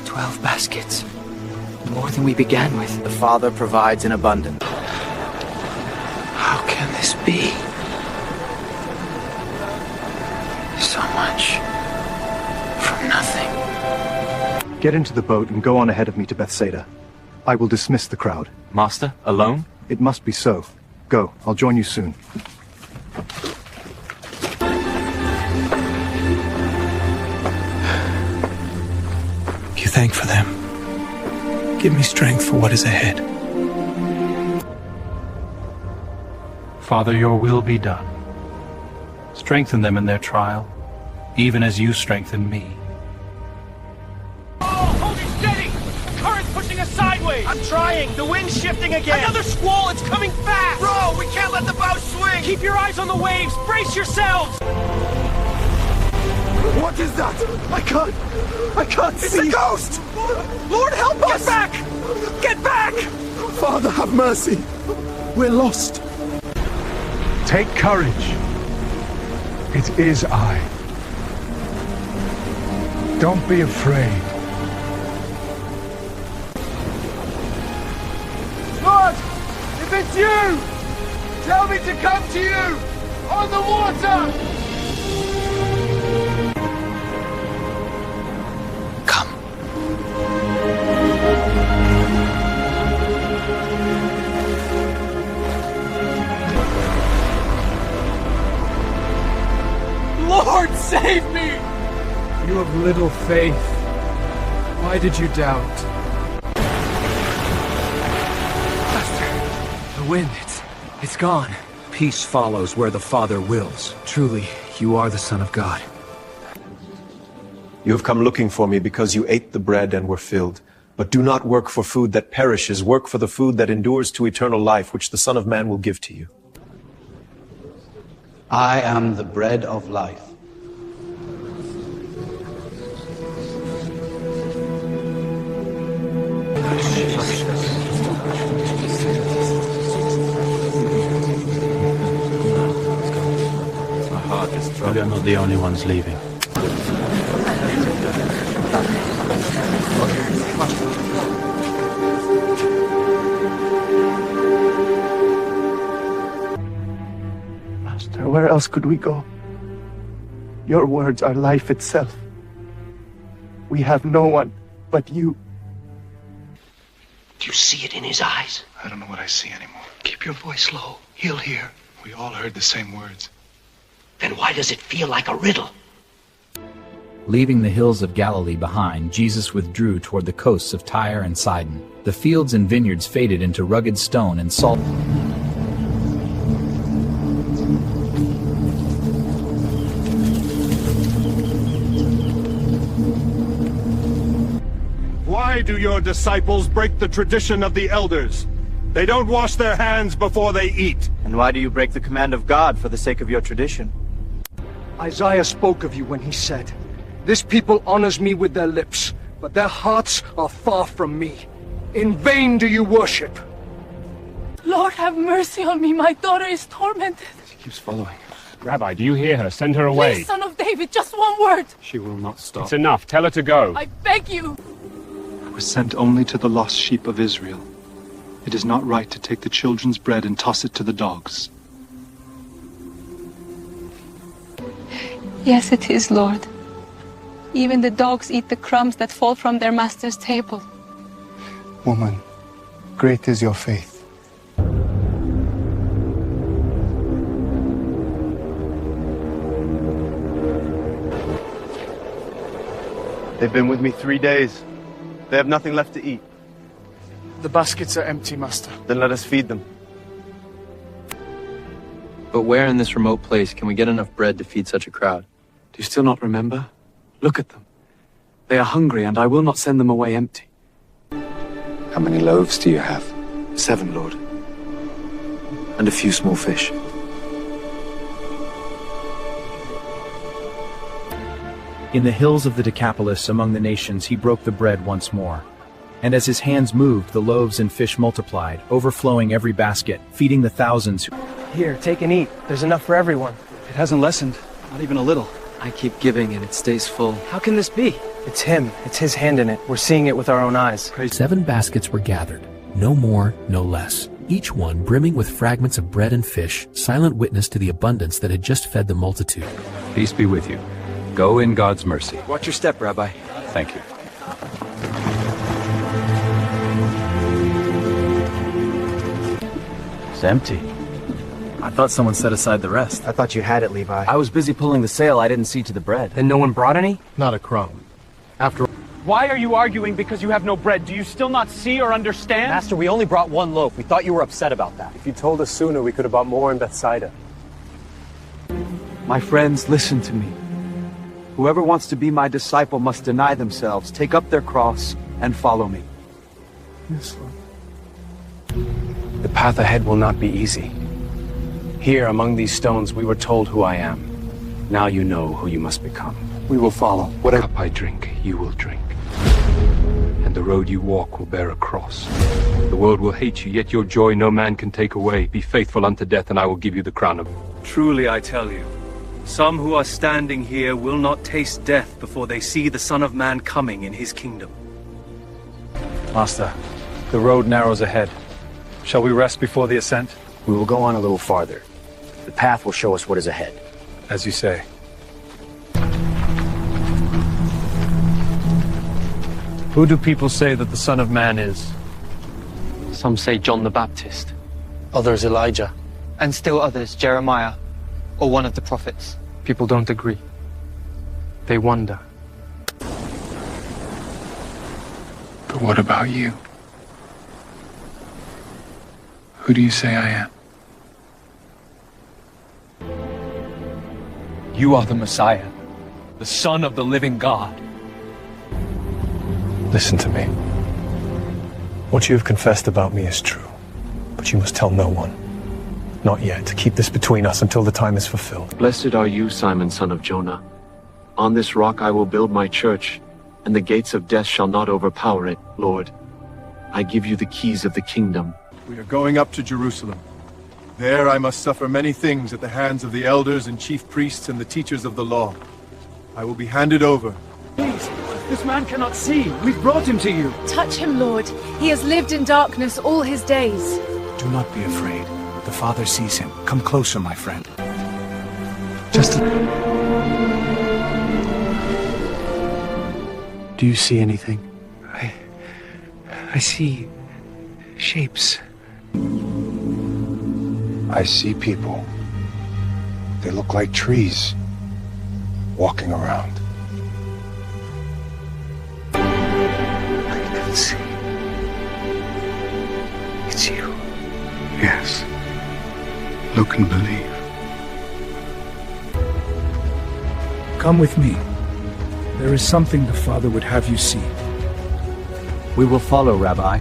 12 baskets. More than we began with. The Father provides in abundance. How can this be? So much from nothing. Get into the boat and go on ahead of me to Bethsaida. I will dismiss the crowd. Master, alone? It must be so. Go, I'll join you soon. You thank for them. Give me strength for what is ahead. Father, your will be done. Strengthen them in their trial. even as you strengthen me. Oh, hold it steady! Current's pushing us sideways! I'm trying! The wind's shifting again! Another squall! It's coming fast! Bro, we can't let the bow swing! Keep your eyes on the waves! Brace yourselves! What is that? I can't see! It's a ghost! Lord, help us! Get back! Get back! Father, have mercy! We're lost! Take courage. It is I. Don't be afraid. Lord, if it's you, tell me to come to you on the water! Lord, save me! You have little faith. Why did you doubt? Master, the wind, it's gone. Peace follows where the Father wills. Truly, you are the Son of God. You have come looking for me because you ate the bread and were filled. But do not work for food that perishes. Work for the food that endures to eternal life, which the Son of Man will give to you. I am the bread of life. My heart is troubled. You're not the only ones leaving. Master, where else could we go? Your words are life itself. We have no one but you. Do you see it in his eyes? I don't know what I see anymore. Keep your voice low. He'll hear. We all heard the same words. Then why does it feel like a riddle? Leaving the hills of Galilee behind, Jesus withdrew toward the coasts of Tyre and Sidon. The fields and vineyards faded into rugged stone and salt. Why do your disciples break the tradition of the elders? They don't wash their hands before they eat. And why do you break the command of God for the sake of your tradition? Isaiah spoke of you when he said, "This people honors me with their lips, but their hearts are far from me. In vain do you worship." Lord, have mercy on me. My daughter is tormented. She keeps following. Rabbi, do you hear her? Send her away. Please, Son of David, just one word. She will not stop. It's enough. Tell her to go. I beg you. I was sent only to the lost sheep of Israel. It is not right to take the children's bread and toss it to the dogs. Yes, it is, Lord. Even the dogs eat the crumbs that fall from their master's table. Woman, great is your faith. They've been with me 3 days. They have nothing left to eat. The baskets are empty, Master. Then let us feed them. But where in this remote place can we get enough bread to feed such a crowd? Do you still not remember? Look at them. They are hungry, and I will not send them away empty. How many loaves do you have? 7, Lord. And a few small fish. In the hills of the Decapolis among the nations he broke the bread once more. And as his hands moved, the loaves and fish multiplied, overflowing every basket, feeding the thousands. Here, take and eat. There's enough for everyone. It hasn't lessened, not even a little. I keep giving and it stays full. How can this be? It's him. It's his hand in it. We're seeing it with our own eyes. 7 baskets were gathered, no more, no less. Each one brimming with fragments of bread and fish, silent witness to the abundance that had just fed the multitude. Peace be with you. Go in God's mercy. Watch your step, Rabbi. Thank you. It's empty. I thought someone set aside the rest. I thought you had it, Levi. I was busy pulling the sail. I didn't see to the bread. Then no one brought any? Not a crumb. After Why are you arguing because you have no bread? Do you still not see or understand? Master, we only brought 1 loaf. We thought you were upset about that. If you told us sooner, we could have bought more in Bethsaida. My friends, listen to me. Whoever wants to be my disciple must deny themselves, take up their cross, and follow me. Yes, Lord. The path ahead will not be easy. Here, among these stones, we were told who I am. Now you know who you must become. We will follow. What cup I drink, you will drink. And the road you walk will bear a cross. The world will hate you, yet your joy no man can take away. Be faithful unto death, and I will give you the crown of... Truly I tell you, some who are standing here will not taste death before they see the Son of Man coming in his kingdom. Master, the road narrows ahead. Shall we rest before the ascent? We will go on a little farther. The path will show us what is ahead. As you say. Who do people say that the Son of Man is? Some say John the Baptist. Others Elijah. And still others Jeremiah, or one of the prophets. People don't agree. They wonder. But what about you? Who do you say I am? You are the Messiah, the Son of the living God. Listen to me. What you have confessed about me is true, but you must tell no one. Not yet. Keep this between us until the time is fulfilled. Blessed are you, Simon, son of Jonah. On this rock I will build my church, and the gates of death shall not overpower it, Lord. I give you the keys of the kingdom. We are going up to Jerusalem. There I must suffer many things at the hands of the elders and chief priests and the teachers of the law. I will be handed over. Please, this man cannot see. We've brought him to you. Touch him, Lord. He has lived in darkness all his days. Do not be afraid. The Father sees him. Come closer, my friend. Do you see anything? I see shapes. I see people. They look like trees walking around. I can see. It's you. Yes. Look and believe. Come with me. There is something the Father would have you see. We will follow, Rabbi.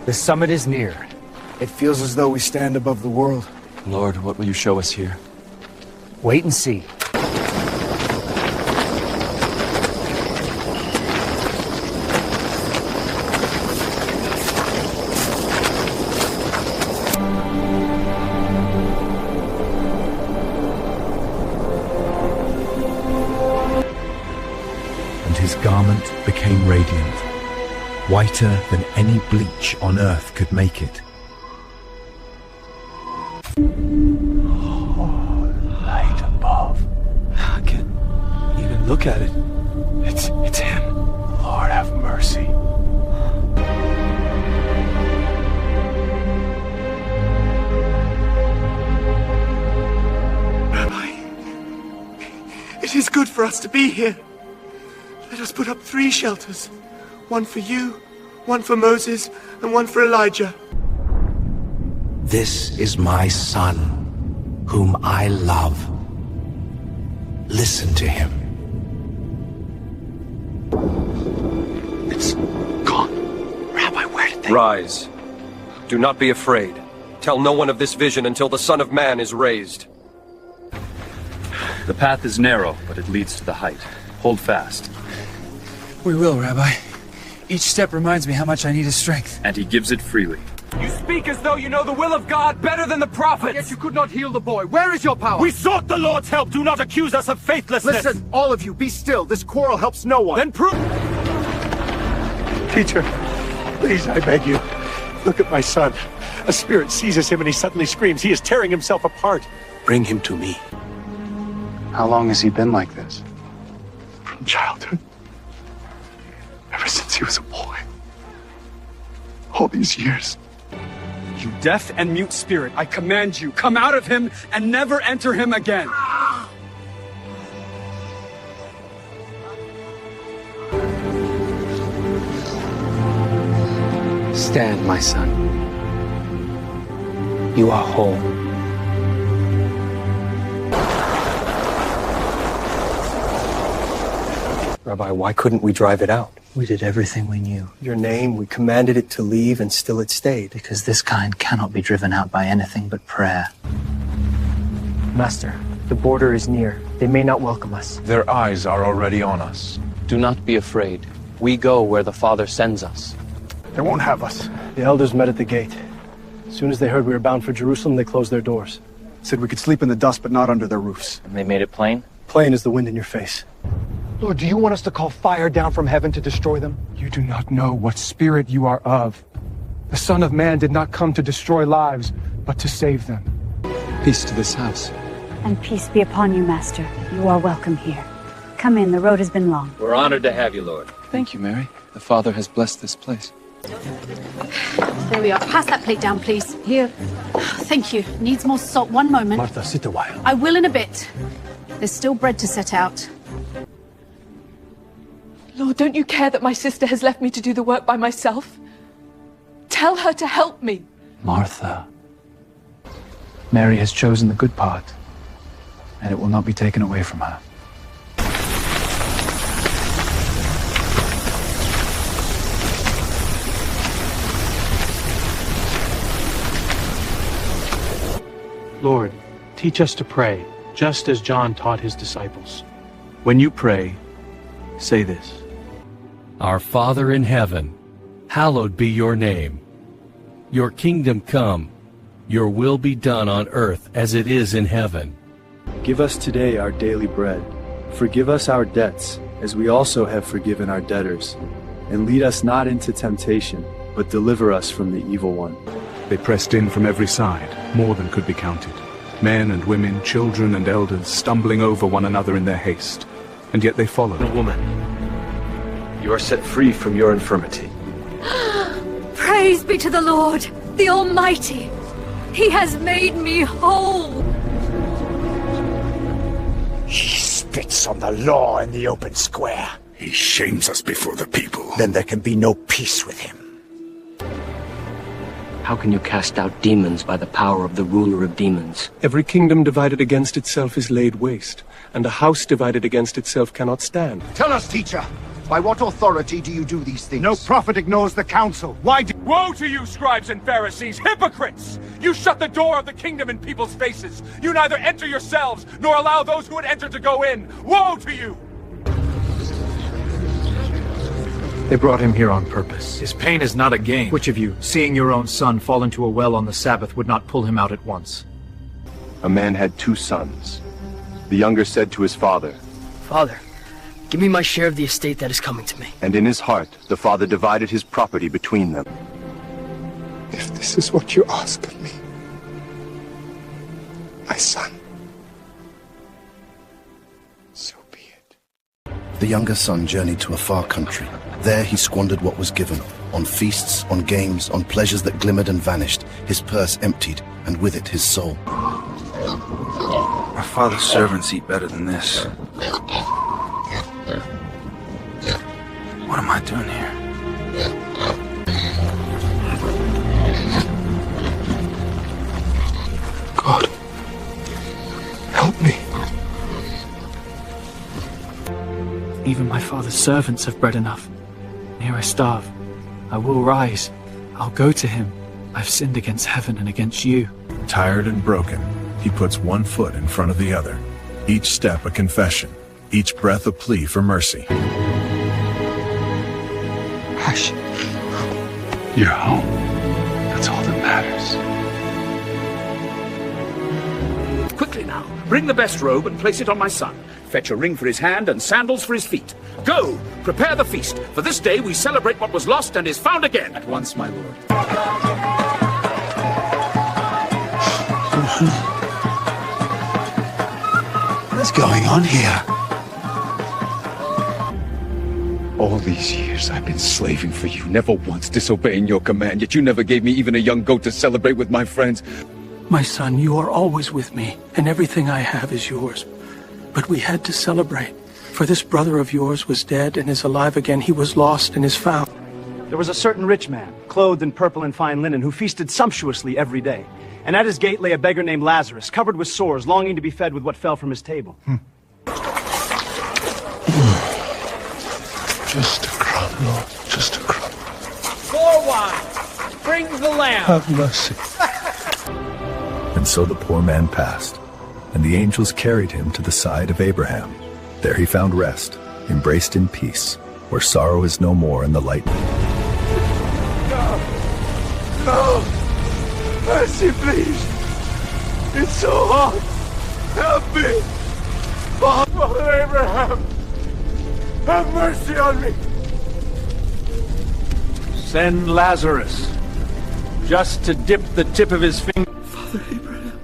The summit is near. It feels as though we stand above the world. Lord, what will you show us here? Wait and see. And his garment became radiant, whiter than any bleach on earth could make it. Light above. I can't even look at it. It's him. Lord have mercy. Rabbi, it is good for us to be here. Let us put up 3 shelters. One for you, one for Moses, and one for Elijah. This is my son, whom I love. Listen to him. It's gone. Rabbi, where did they... Rise. Do not be afraid. Tell no one of this vision until the Son of Man is raised. The path is narrow, but it leads to the height. Hold fast. We will, Rabbi. Each step reminds me how much I need his strength. And he gives it freely. You speak as though you know the will of God better than the prophets! Yet you could not heal the boy. Where is your power? We sought the Lord's help. Do not accuse us of faithlessness! Listen, all of you, be still. This quarrel helps no one. Then prove... Teacher, please, I beg you. Look at my son. A spirit seizes him and he suddenly screams. He is tearing himself apart. Bring him to me. How long has he been like this? From childhood. Ever since he was a boy. All these years. You deaf and mute spirit, I command you, come out of him and never enter him again! Stand, my son. You are whole. Rabbi, why couldn't we drive it out? We did everything we knew. Your name, we commanded it to leave, and still it stayed. Because this kind cannot be driven out by anything but prayer. Master, the border is near. They may not welcome us. Their eyes are already on us. Do not be afraid. We go where the Father sends us. They won't have us. The elders met at the gate. As soon as they heard we were bound for Jerusalem, they closed their doors. Said we could sleep in the dust, but not under their roofs. And they made it plain? Plain as the wind in your face. Lord, do you want us to call fire down from heaven to destroy them? You do not know what spirit you are of. The Son of Man did not come to destroy lives, but to save them. Peace to this house. And peace be upon you, Master. You are welcome here. Come in, the road has been long. We're honored to have you, Lord. Thank you, Mary. The Father has blessed this place. There we are. Pass that plate down, please. Here. Thank you. Needs more salt. One moment. Martha, sit a while. I will in a bit. There's still bread to set out. Lord, don't you care that my sister has left me to do the work by myself? Tell her to help me. Martha, Mary has chosen the good part, and it will not be taken away from her. Lord, teach us to pray, just as John taught his disciples. When you pray, say this. Our Father in heaven, hallowed be your name. Your kingdom come, your will be done on earth as it is in heaven. Give us today our daily bread. Forgive us our debts, as we also have forgiven our debtors. And lead us not into temptation, but deliver us from the evil one. They pressed in from every side, more than could be counted. Men and women, children and elders, stumbling over one another in their haste. And yet they followed. Woman, you are set free from your infirmity. Praise be to the Lord, the Almighty. He has made me whole. He spits on the law in the open square. He shames us before the people. Then there can be no peace with him. How can you cast out demons by the power of the ruler of demons? Every kingdom divided against itself is laid waste, and a house divided against itself cannot stand. Tell us, teacher, by what authority do you do these things? No prophet ignores the council. Why do... Woe to you, scribes and Pharisees, hypocrites! You shut the door of the kingdom in people's faces. You neither enter yourselves, nor allow those who would enter to go in. Woe to you! They brought him here on purpose. His pain is not a game. Which of you, seeing your own son fall into a well on the Sabbath, would not pull him out at once? A man had 2 sons. The younger said to his father, Father, give me my share of the estate that is coming to me. and in his heart the father divided his property between them. If this is what you ask of me, my son, so be it. The younger son journeyed to a far country. There he squandered what was given, on feasts, on games, on pleasures that glimmered and vanished, his purse emptied, and with it his soul. Our father's servants eat better than this. What am I doing here? God, help me. Even my father's servants have bread enough. Here I starve. I will rise. I'll go to him. I've sinned against heaven and against you. Tired and broken, he puts one foot in front of the other. Each step a confession, each breath a plea for mercy. Hush. You're home. That's all that matters. Quickly now, bring the best robe and place it on my son. Fetch a ring for his hand and sandals for his feet. Go, prepare the feast. For this day we celebrate what was lost and is found again. At once, my lord. What's going on here? All these years I've been slaving for you, never once disobeying your command, yet you never gave me even a young goat to celebrate with my friends. My son, you are always with me, and everything I have is yours. But we had to celebrate, for this brother of yours was dead and is alive again. He was lost and is found. There was a certain rich man, clothed in purple and fine linen, who feasted sumptuously every day. And at his gate lay a beggar named Lazarus, covered with sores, longing to be fed with what fell from his table. Just a crumb, Lord. Just a crumb. 4 wine. Bring the lamb. Have mercy. And so the poor man passed, and the angels carried him to the side of Abraham. There he found rest, embraced in peace, where sorrow is no more in the light. No! Mercy, please! It's so hot! Help me! Father Abraham! Have mercy on me! Send Lazarus. Just to dip the tip of his finger. Father Abraham,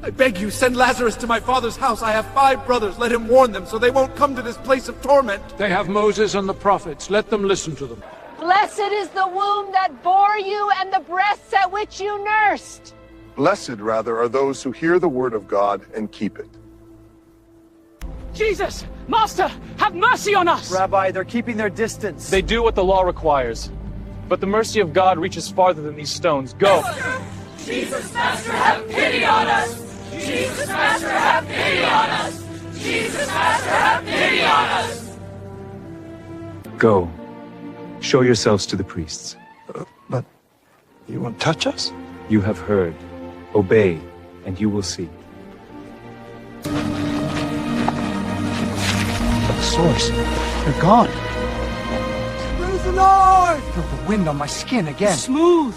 I beg you, send Lazarus to my father's house. I have 5 brothers. Let him warn them so they won't come to this place of torment. They have Moses and the prophets. Let them listen to them. Blessed is the womb that bore you and the breasts at which you nursed. Blessed, rather, are those who hear the word of God and keep it. Jesus! Master! Have mercy on us! Rabbi, they're keeping their distance. They do what the law requires. But the mercy of God reaches farther than these stones. Go! Jesus, Master, have pity on us! Jesus, Master, have pity on us! Jesus, Master, have pity on us! Go. Show yourselves to the priests. But you won't touch us? You have heard. Obey, and you will see. The swords, they're gone. Praise the Lord! Feel the wind on my skin again. Smooth!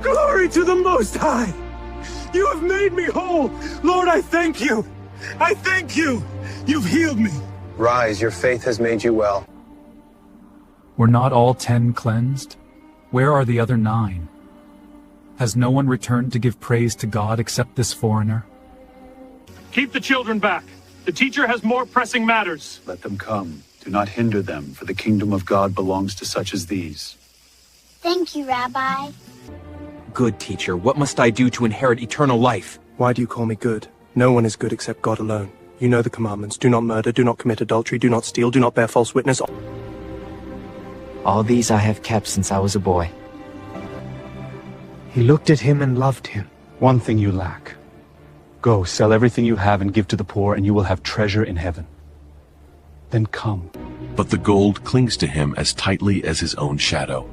Glory to the Most High! You have made me whole! Lord, I thank you! I thank you! You've healed me! Rise, your faith has made you well. Were not all 10 cleansed? Where are the other 9? Has no one returned to give praise to God except this foreigner? Keep the children back. The teacher has more pressing matters. Let them come. Do not hinder them, for the kingdom of God belongs to such as these. Thank you, Rabbi. Good teacher, what must I do to inherit eternal life? Why do you call me good? No one is good except God alone. You know the commandments. Do not murder, do not commit adultery, do not steal, do not bear false witness. All these I have kept since I was a boy. He looked at him and loved him. One thing you lack. Go, sell everything you have and give to the poor, and you will have treasure in heaven. Then come. But the gold clings to him as tightly as his own shadow,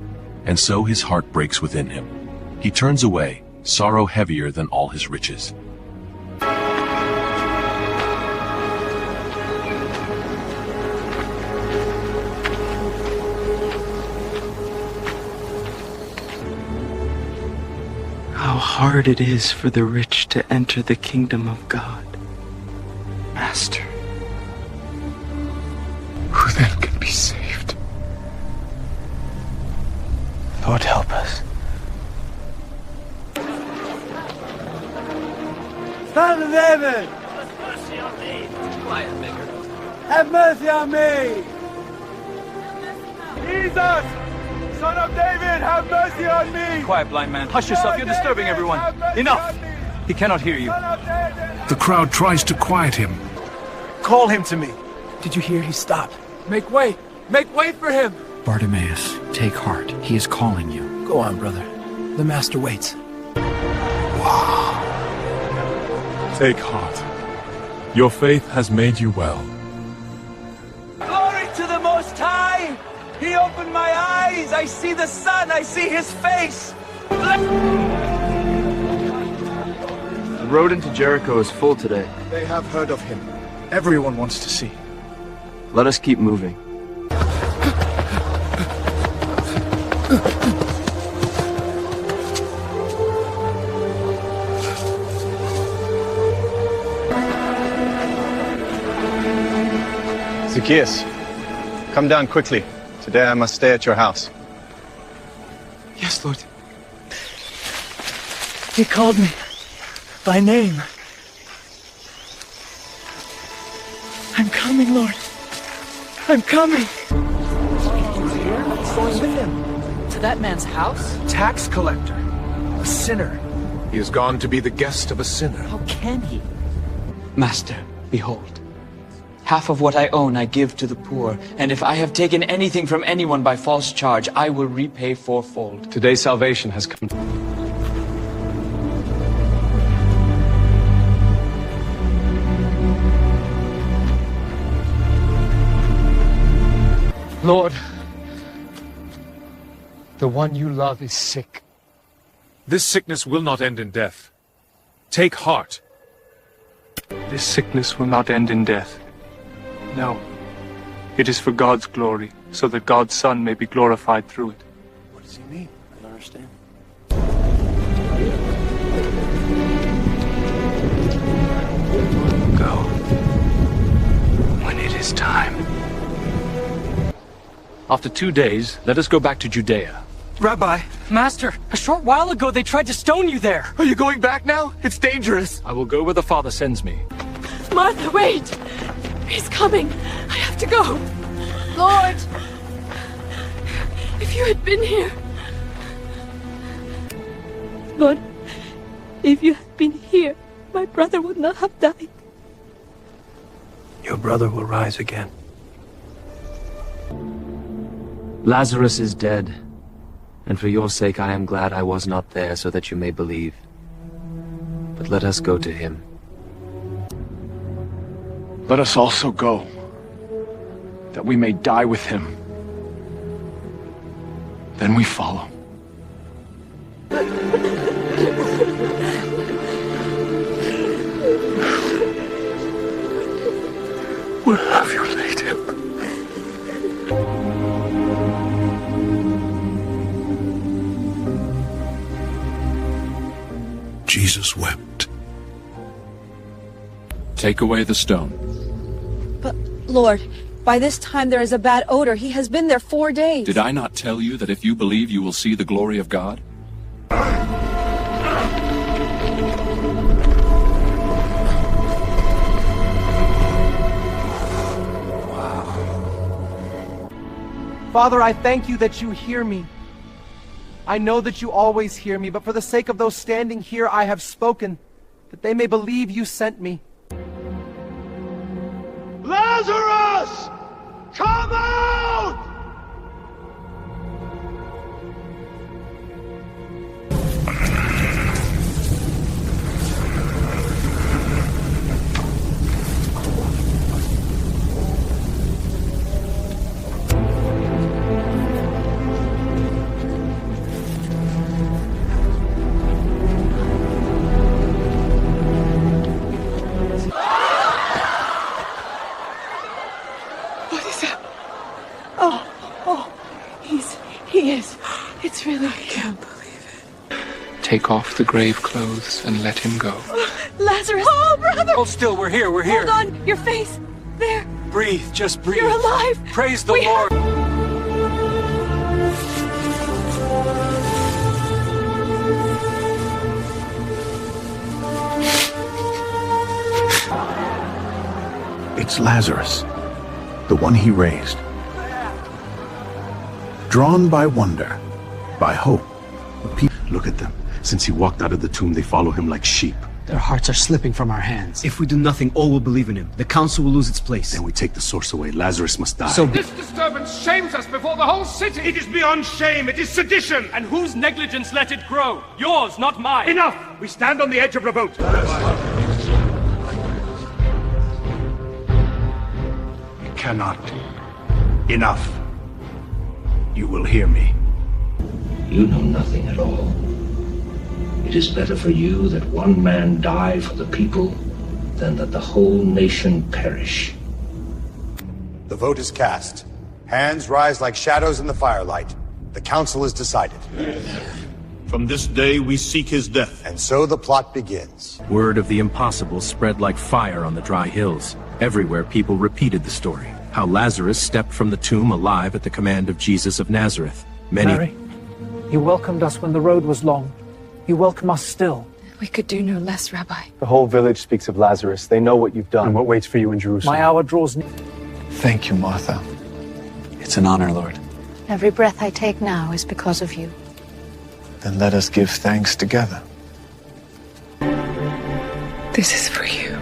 and so his heart breaks within him. He turns away, sorrow heavier than all his riches. How hard it is for the rich to enter the kingdom of God. Master, who then can be saved? Lord, help us. Son of David! Have mercy on me. Quiet, beggar. Have mercy on me! Jesus! Son of David, have mercy on me! Quiet, blind man. Hush yourself. You're disturbing everyone. Enough! He cannot hear you. The crowd tries to quiet him. Call him to me. Did you hear? He stopped. Make way! Make way for him! Bartimaeus, take heart. He is calling you. Go on, brother. The master waits. Wow. Take heart. Your faith has made you well. Glory to the Most High! He opened my eyes! I see the sun! I see his face! The road into Jericho is full today. They have heard of him. Everyone wants to see. Let us keep moving. Zacchaeus, come down quickly. Today I must stay at your house. Yes, Lord. He called me by name. I'm coming, Lord. I'm coming. What's going with him? To that man's house? Tax collector. A sinner. He has gone to be the guest of a sinner. How can he? Master, behold. Half of what I own I give to the poor, and if I have taken anything from anyone by false charge, I will repay fourfold. Today salvation has come. Lord, the one you love is sick. This sickness will not end in death. Take heart. This sickness will not end in death. No. It is for God's glory, so that God's Son may be glorified through it. What does he mean? I don't understand. Go. When it is time. After 2 days, let us go back to Judea. Rabbi! Master, a short while ago they tried to stone you there. Are you going back now? It's dangerous. I will go where the Father sends me. Martha, wait! He's coming. I have to go. Lord! If you had been here. Lord, if you had been here, my brother would not have died. Your brother will rise again. Lazarus is dead, and for your sake I am glad I was not there, so that you may believe. But let us go to him. Let us also go, that we may die with him. Then we follow. Where have you laid him? Jesus wept. Take away the stone. But, Lord, by this time there is a bad odor. He has been there 4 days. Did I not tell you that if you believe, you will see the glory of God? Father, I thank you that you hear me. I know that you always hear me, but for the sake of those standing here, I have spoken, that they may believe you sent me. Lazarus! Come out! He is. It's really. I can't believe it. Take off the grave clothes and let him go. Lazarus! Oh, brother! Hold still, we're here, we're here. Hold on, your face. There. Breathe, just breathe. You're alive. Praise the Lord. It's Lazarus, the one he raised. Drawn by wonder, by hope. Look at them. Since he walked out of the tomb, they follow him like sheep. Their hearts are slipping from our hands. If we do nothing, all will believe in him. The council will lose its place. Then we take the source away. Lazarus must die. So this disturbance shames us before the whole city. It is beyond shame. It is sedition. And whose negligence let it grow? Yours, not mine. Enough! We stand on the edge of revolt. You cannot. Enough. You will hear me. You know nothing at all. It is better for you that one man die for the people than that the whole nation perish. The vote is cast. Hands rise like shadows in the firelight. The council is decided. From this day we seek his death. And so the plot begins. Word of the impossible spread like fire on the dry hills. Everywhere people repeated the story. How Lazarus stepped from the tomb alive at the command of Jesus of Nazareth. Mary, you welcomed us when the road was long. You welcome us still. We could do no less, Rabbi. The whole village speaks of Lazarus. They know what you've done and what waits for you in Jerusalem. My hour draws near. Thank you, Martha. It's an honor, Lord. Every breath I take now is because of you. Then let us give thanks together. This is for you.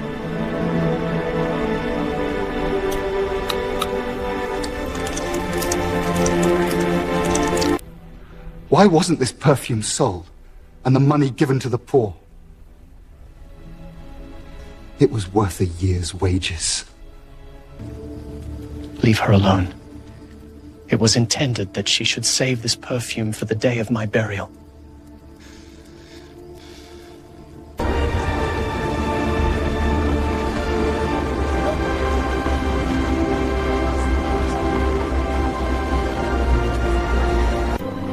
Why wasn't this perfume sold and the money given to the poor? It was worth a year's wages. Leave her alone. It was intended that she should save this perfume for the day of my burial.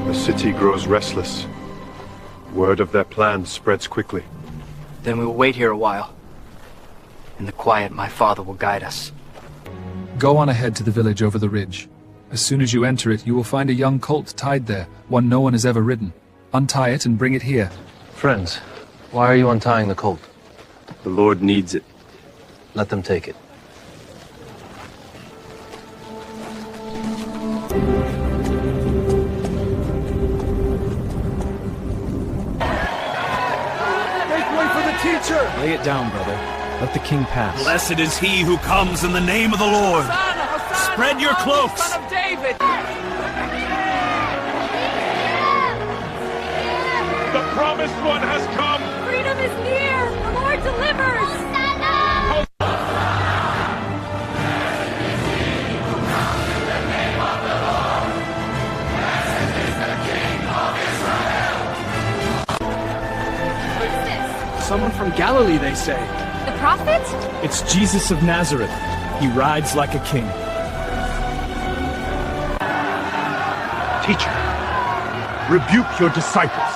The city grows restless. Word of their plans spreads quickly. Then we will wait here a while. In the quiet, my father will guide us. Go on ahead to the village over the ridge. As soon as you enter it, you will find a young colt tied there, one no one has ever ridden. Untie it and bring it here. Friends, why are you untying the colt? The Lord needs it. Let them take it. Teacher! Lay it down, brother. Let the king pass. Blessed is he who comes in the name of the Lord. Hosanna, Hosanna, Spread your cloaks. Son of David. The promised one has come. Freedom is near. The Lord delivers. Someone from Galilee, they say. The prophet? It's Jesus of Nazareth. He rides like a king. Teacher, rebuke your disciples.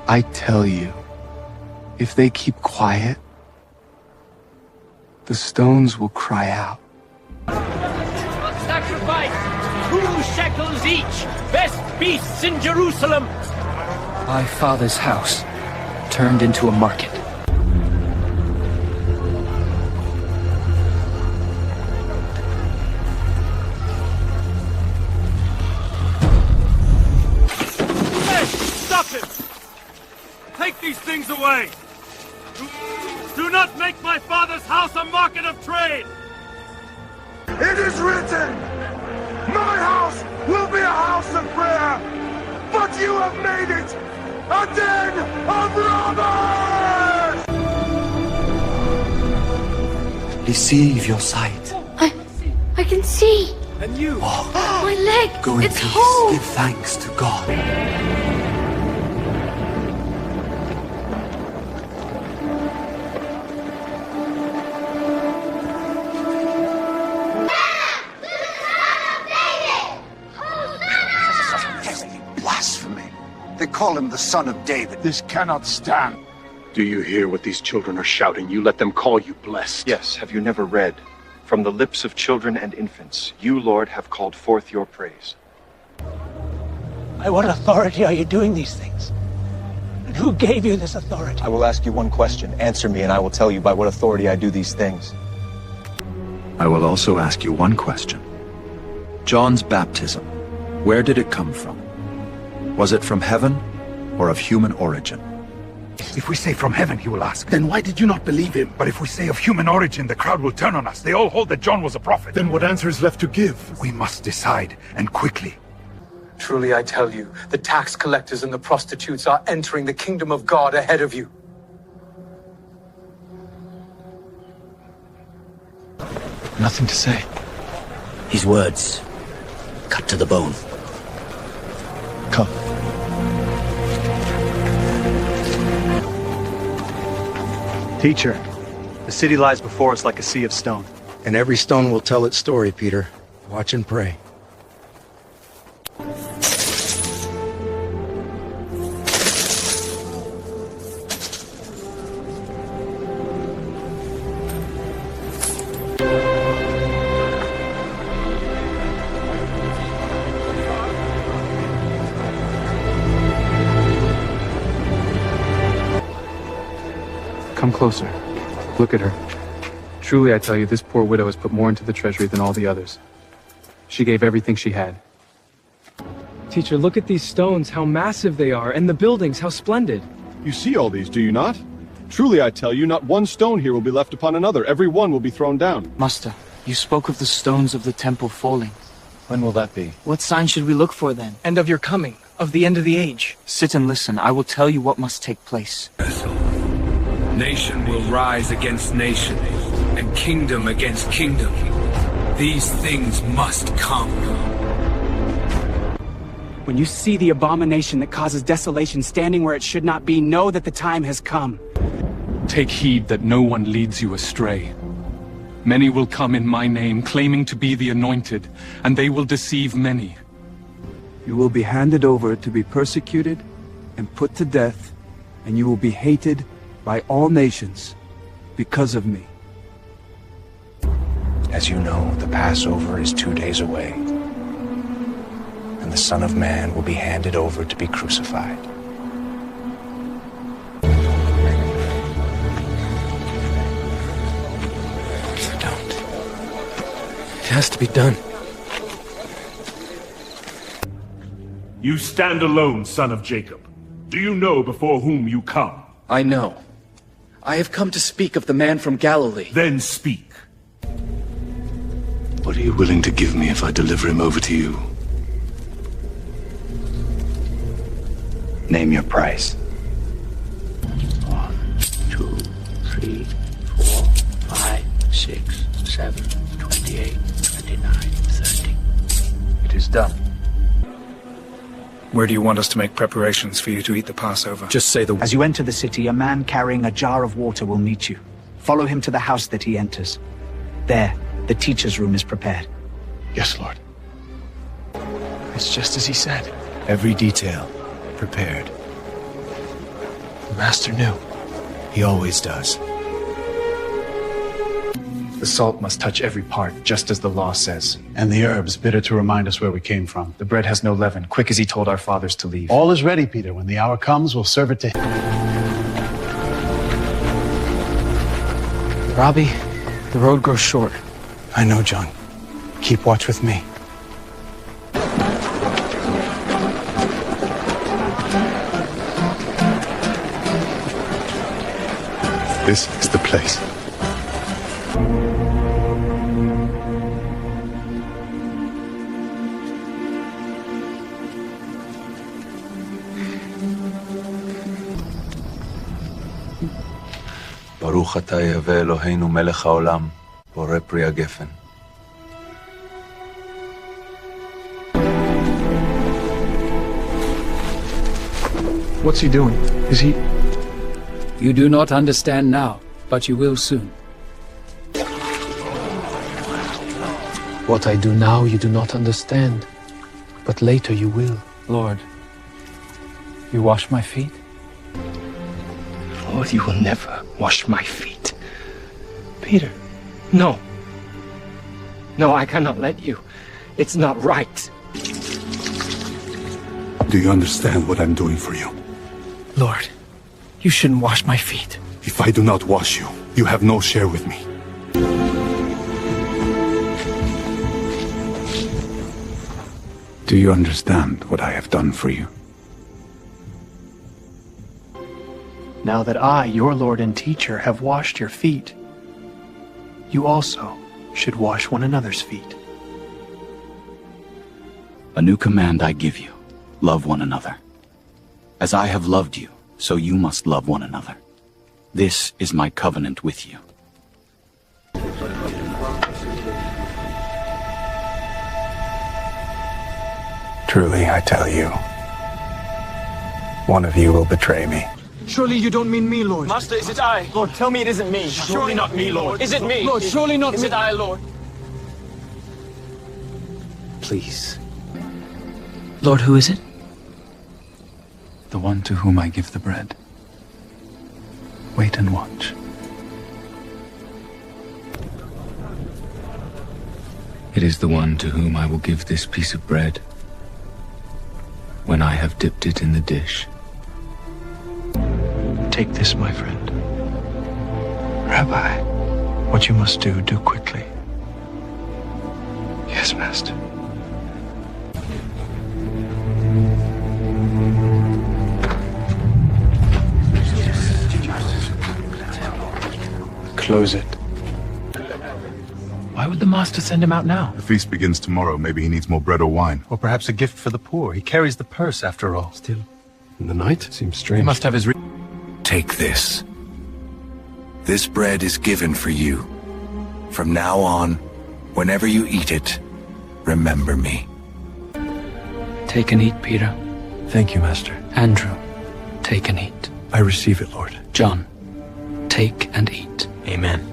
I tell you, if they keep quiet, the stones will cry out. Sacrifice! 2 shekels each! Best beasts in Jerusalem! My father's house turned into a market. Hey! Stop him! Take these things away! Do not make my father's house a market of trade! It is written! My house will be a house of prayer, but you have made it a den of robbers! Receive your sight. I can see. And you? My leg. Go in it's peace. whole. Give thanks to God. Blasphemy. They call him the Son of David. This cannot stand. Do you hear what these children are shouting? You let them call you blessed. Yes, have you never read? From the lips of children and infants, you, Lord, have called forth your praise. By what authority are you doing these things? And who gave you this authority? I will ask you one question. Answer me, and I will tell you by what authority I do these things. I will also ask you one question. John's baptism, where did it come from? Was it from heaven or of human origin? If we say from heaven, he will ask, then why did you not believe him? But if we say of human origin, the crowd will turn on us. They all hold that John was a prophet. Then what answer is left to give? We must decide, and quickly. Truly I tell you, the tax collectors and the prostitutes are entering the kingdom of God ahead of you. Nothing to say. His words cut to the bone. Come. Teacher, the city lies before us like a sea of stone. And every stone will tell its story, Peter. Watch and pray. Come closer. Look at her. Truly, I tell you, this poor widow has put more into the treasury than all the others. She gave everything she had. Teacher, look at these stones, how massive they are, and the buildings, how splendid. You see all these, do you not? Truly, I tell you, not one stone here will be left upon another. Every one will be thrown down. Master, you spoke of the stones of the temple falling. When will that be? What sign should we look for then? And of your coming, of the end of the age. Sit and listen. I will tell you what must take place. Nation will rise against nation, and kingdom against kingdom. These things must come. When you see the abomination that causes desolation standing where it should not be, know that the time has come. Take heed that no one leads you astray. Many will come in my name, claiming to be the anointed, and they will deceive many. You will be handed over to be persecuted and put to death, and you will be hated by all nations because of me. As you know, the Passover is 2 days away, and the Son of Man will be handed over to be crucified. Don't. It has to be done. You stand alone, son of Jacob. Do you know before whom you come? I know. I have come to speak of the man from Galilee. Then speak. What are you willing to give me if I deliver him over to you? Name your price. 1, 2, 3, 4, 5, 6, 7, 28, 29, 30. It is done. Where do you want us to make preparations for you to eat the Passover? Just say the... As you enter the city, a man carrying a jar of water will meet you. Follow him to the house that he enters. There, the teacher's room is prepared. Yes, Lord. It's just as he said. Every detail prepared. The Master knew. He always does. The salt must touch every part, just as the law says. And the herbs, bitter to remind us where we came from. The bread has no leaven, quick as he told our fathers to leave. All is ready, Peter. When the hour comes, we'll serve it to him. Robbie, the road grows short. I know, John. Keep watch with me. This is the place. ברוך אתה יהווה אלוהינו מלך העולם, בורא פרי הגפן. What's he doing? Is he... You do not understand now, but you will soon. What I do now you do not understand, but later you will. Lord, you wash my feet? Lord, you will never wash my feet. Peter, no. No, I cannot let you. It's not right. Do you understand what I'm doing for you? Lord, you shouldn't wash my feet. If I do not wash you, you have no share with me. Do you understand what I have done for you? Now that I, your Lord and teacher, have washed your feet, you also should wash one another's feet. A new command I give you. Love one another. As I have loved you, so you must love one another. This is my covenant with you. Truly, I tell you, one of you will betray me. Surely you don't mean me, Lord. Master, is it I? Lord, tell me it isn't me. Surely not me, Lord. Is it me? Lord, surely not Is me. it I, Lord? Please. Lord, who is it? The one to whom I give the bread. Wait and watch. It is the one to whom I will give this piece of bread when I have dipped it in the dish. Take this, my friend. Rabbi, what you must do, do quickly. Yes, Master. Close it. Why would the master send him out now? The feast begins tomorrow. Maybe he needs more bread or wine. Or perhaps a gift for the poor. He carries the purse, after all. Still, in the night? Seems strange. He must have his... Take this. This bread is given for you. From now on, whenever you eat it, remember me. Take and eat, Peter. Thank you, Master. Andrew, take and eat. I receive it, Lord. John, take and eat. Amen.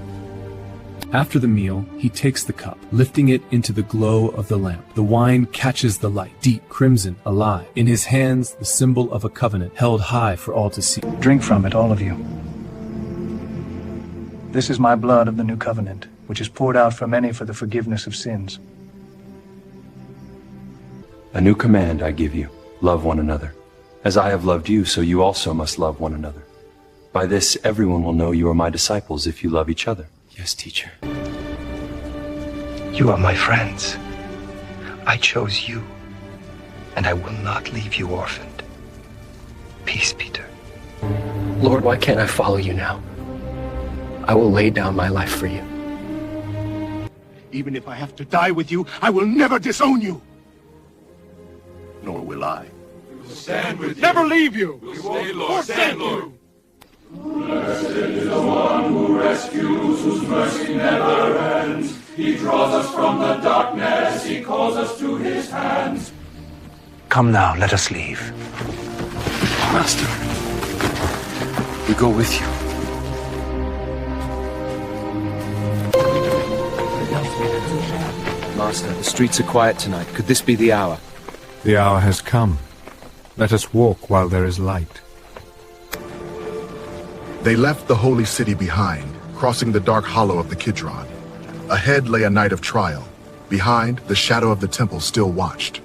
After the meal, he takes the cup, lifting it into the glow of the lamp. The wine catches the light, deep, crimson, alive. In his hands, the symbol of a covenant, held high for all to see. Drink from it, all of you. This is my blood of the new covenant, which is poured out for many for the forgiveness of sins. A new command I give you. Love one another. As I have loved you, so you also must love one another. By this, everyone will know you are my disciples if you love each other. Yes, teacher. You are my friends. I chose you, and I will not leave you orphaned. Peace, Peter. Lord, why can't I follow you now? I will lay down my life for you. Even if I have to die with you, I will never disown you. Nor will I. We will stand with you. Never leave you. We will stay, Lord. Stand, Lord. Blessed is the one who rescues, whose mercy never ends. He draws us from the darkness, he calls us to his hands. Come now, let us leave. Master, we go with you. Master, the streets are quiet tonight. Could this be the hour? The hour has come. Let us walk while there is light. They left the holy city behind, crossing the dark hollow of the Kidron. Ahead lay a night of trial. Behind, the shadow of the temple still watched.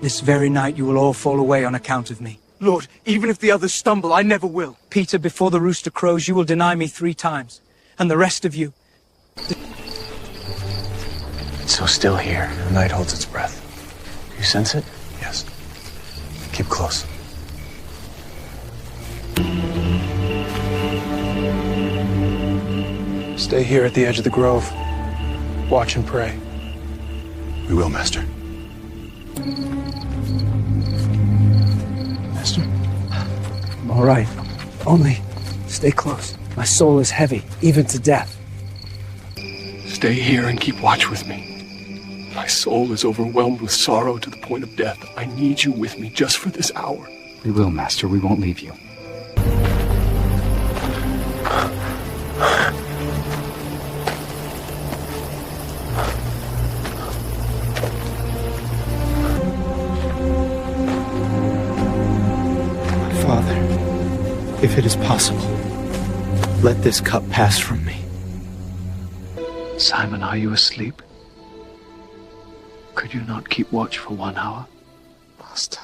This very night you will all fall away on account of me. Lord, even if the others stumble, I never will. Peter, before the rooster crows, you will deny me 3 times. And the rest of you... It's so still here. The night holds its breath. Do you sense it? Yes. Keep close. Stay here at the edge of the grove. Watch and pray. We will, Master. Master? I'm all right. Only stay close. My soul is heavy, even to death. Stay here and keep watch with me. My soul is overwhelmed with sorrow to the point of death. I need you with me just for this hour. We will, Master. We won't leave you. Father, if it is possible, let this cup pass from me. Simon, are you asleep? Could you not keep watch for 1 hour? Master.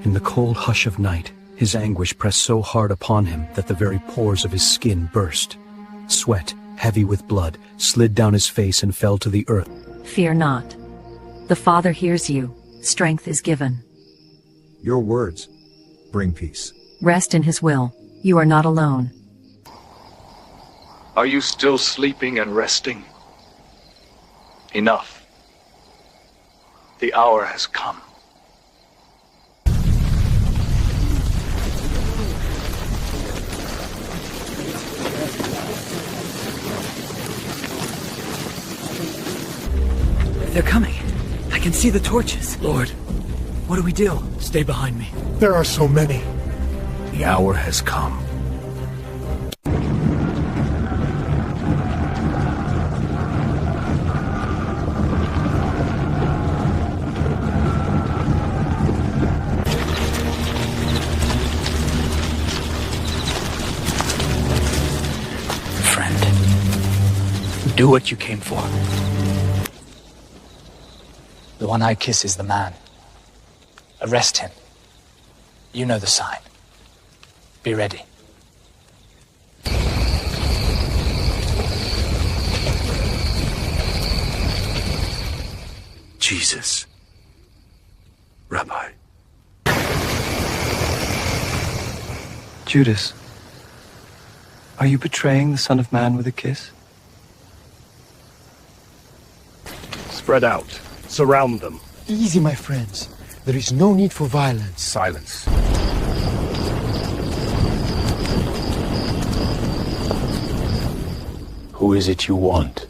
In the cold hush of night, his anguish pressed so hard upon him that the very pores of his skin burst. Sweat, heavy with blood, slid down his face and fell to the earth. Fear not. The Father hears you. Strength is given. Your words bring peace. Rest in his will. You are not alone. Are you still sleeping and resting? Enough. The hour has come. They're coming. I can see the torches. Lord, what do we do? Stay behind me. There are so many. The hour has come. Friend, do what you came for. The one I kiss is the man. Arrest him. You know the sign. Be ready. Jesus. Rabbi. Judas, are you betraying the Son of Man with a kiss? Spread out. Surround them. Easy, my friends. There is no need for violence. Silence. Who is it you want?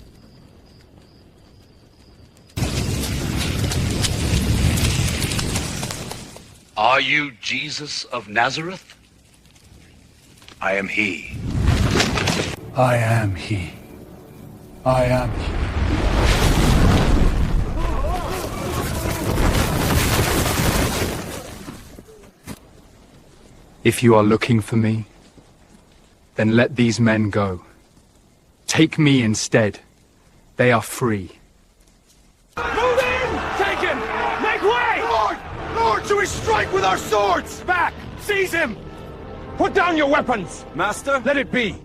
Are you Jesus of Nazareth? I am he. I am he. I am he. If you are looking for me, then let these men go. Take me instead. They are free. Move in! Take him! Make way! Lord! Lord, shall we strike with our swords? Back! Seize him! Put down your weapons! Master? Let it be!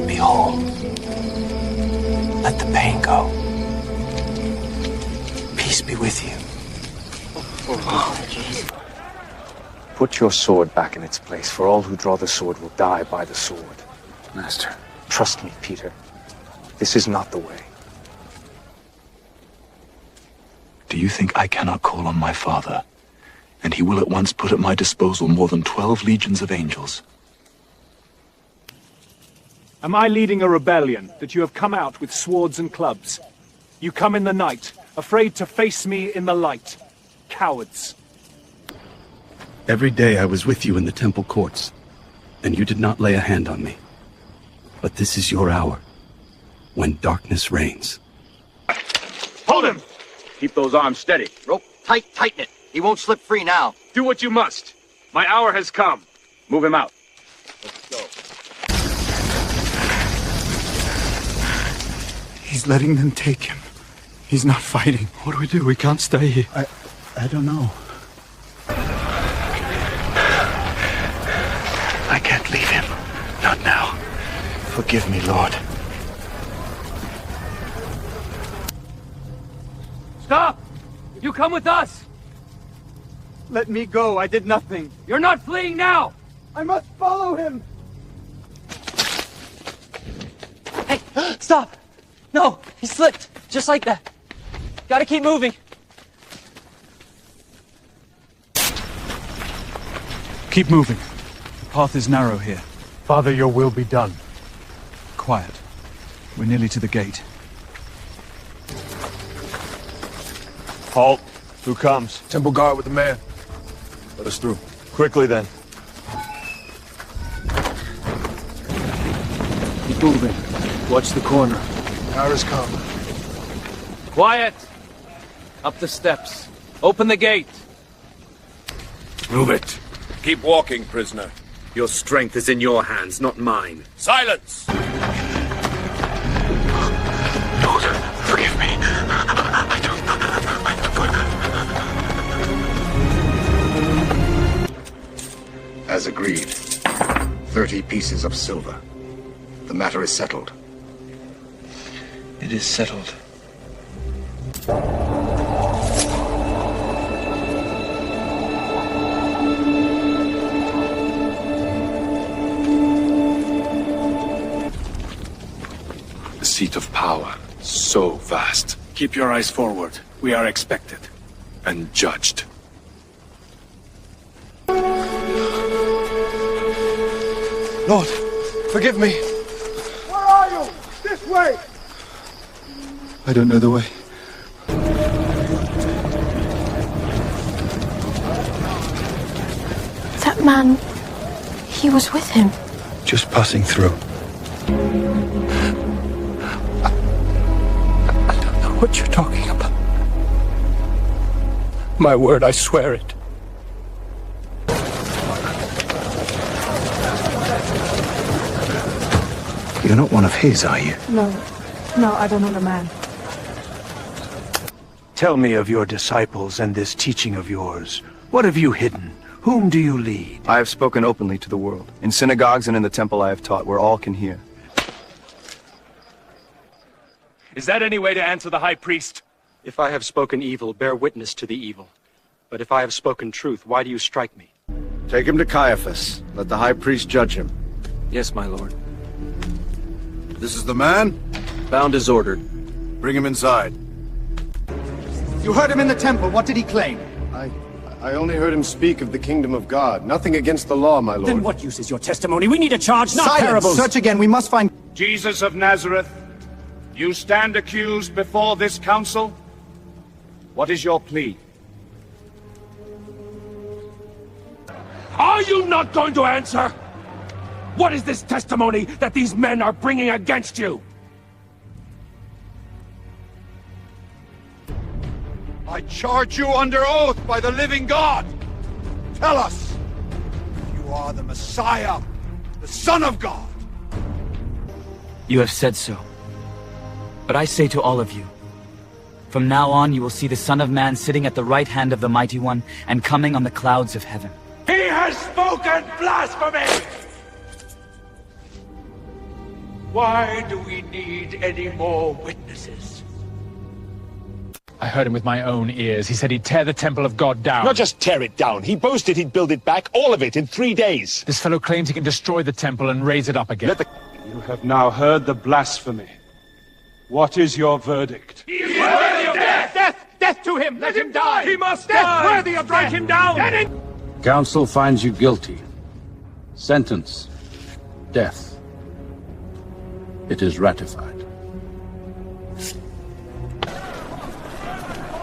Behold, let the pain go. Peace be with you. Put your sword back in its place, for all who draw the sword will die by the sword. Master. Trust me, Peter. This is not the way. Do you think I cannot call on my Father, and he will at once put at my disposal more than 12 legions of angels? Am I leading a rebellion that you have come out with swords and clubs? You come in the night, afraid to face me in the light. Cowards. Every day I was with you in the temple courts, and you did not lay a hand on me. But this is your hour, when darkness reigns. Hold him! Keep those arms steady. Rope tight, tighten it. He won't slip free now. Do what you must. My hour has come. Move him out. Let's go. He's letting them take him. He's not fighting. What do we do? We can't stay here. I don't know. I can't leave him. Not now. Forgive me, Lord. Stop! You come with us! Let me go. I did nothing. You're not fleeing now! I must follow him. Hey, stop! No, he slipped. Just like that. Gotta keep moving. Keep moving. The path is narrow here. Father, your will be done. Quiet. We're nearly to the gate. Halt. Who comes? Temple guard with the man. Let us through. Quickly then. Keep moving. Watch the corner. Hours come. Quiet! Up the steps. Open the gate. Move it. Keep walking, prisoner. Your strength is in your hands, not mine. Silence! Lord, forgive me. As agreed. 30 pieces of silver. The matter is settled. It is settled. The seat of power, so vast. Keep your eyes forward. We are expected. And judged. Lord, forgive me. Where are you? This way! I don't know the way. That man, he was with him. Just passing through. I don't know what you're talking about. My word, I swear it. You're not one of his, are you? No, I don't know the man. Tell me of your disciples and this teaching of yours. What have you hidden? Whom do you lead? I have spoken openly to the world. In synagogues and in the temple I have taught, where all can hear. Is that any way to answer the high priest? If I have spoken evil, bear witness to the evil. But if I have spoken truth, why do you strike me? Take him to Caiaphas. Let the high priest judge him. Yes, my lord. This is the man? Bound as ordered. Bring him inside. You heard him in the temple. What did he claim? I only heard him speak of the kingdom of God. Nothing against the law, my lord. Then what use is your testimony? We need a charge, not Silence! parables. Search again. We must find... Jesus of Nazareth, you stand accused before this council. What is your plea? Are you not going to answer? What is this testimony that these men are bringing against you? I charge you under oath by the living God. Tell us, if you are the Messiah, the Son of God. You have said so. But I say to all of you, from now on you will see the Son of Man sitting at the right hand of the Mighty One and coming on the clouds of heaven. He has spoken blasphemy! Why do we need any more witnesses? I heard him with my own ears. He said he'd tear the temple of God down. Not just tear it down. He boasted he'd build it back, all of it, in 3 days. This fellow claims he can destroy the temple and raise it up again. You have now heard the blasphemy. What is your verdict? He is worthy of death! Death! Death to him! Let him die! He must die! Death worthy of death! Strike him down! Council finds you guilty. Sentence: death. It is ratified.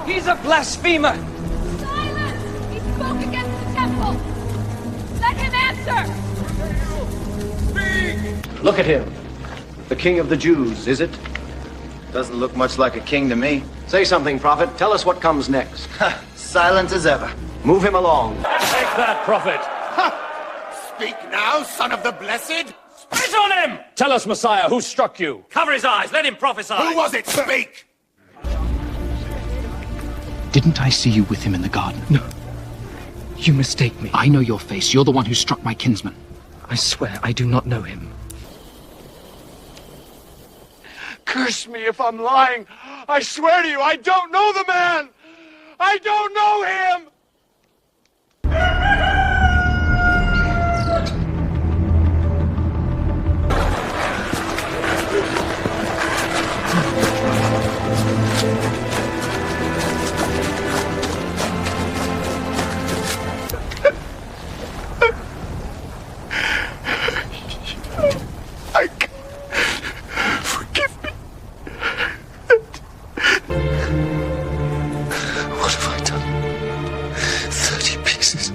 He's a blasphemer! Silence! He spoke against the temple! Let him answer! Speak! Look at him. The king of the Jews, is it? Doesn't look much like a king to me. Say something, prophet. Tell us what comes next. Silent as ever. Move him along. Take that, prophet! Speak now, son of the blessed! Spit on him! Tell us, Messiah, who struck you? Cover his eyes, let him prophesy! Who was it? Speak! Didn't I see you with him in the garden? No. You mistake me. I know your face. You're the one who struck my kinsman. I swear I do not know him. Curse me if I'm lying. I swear to you, I don't know the man! I don't know him! Forgive me. What have I done? 30 pieces.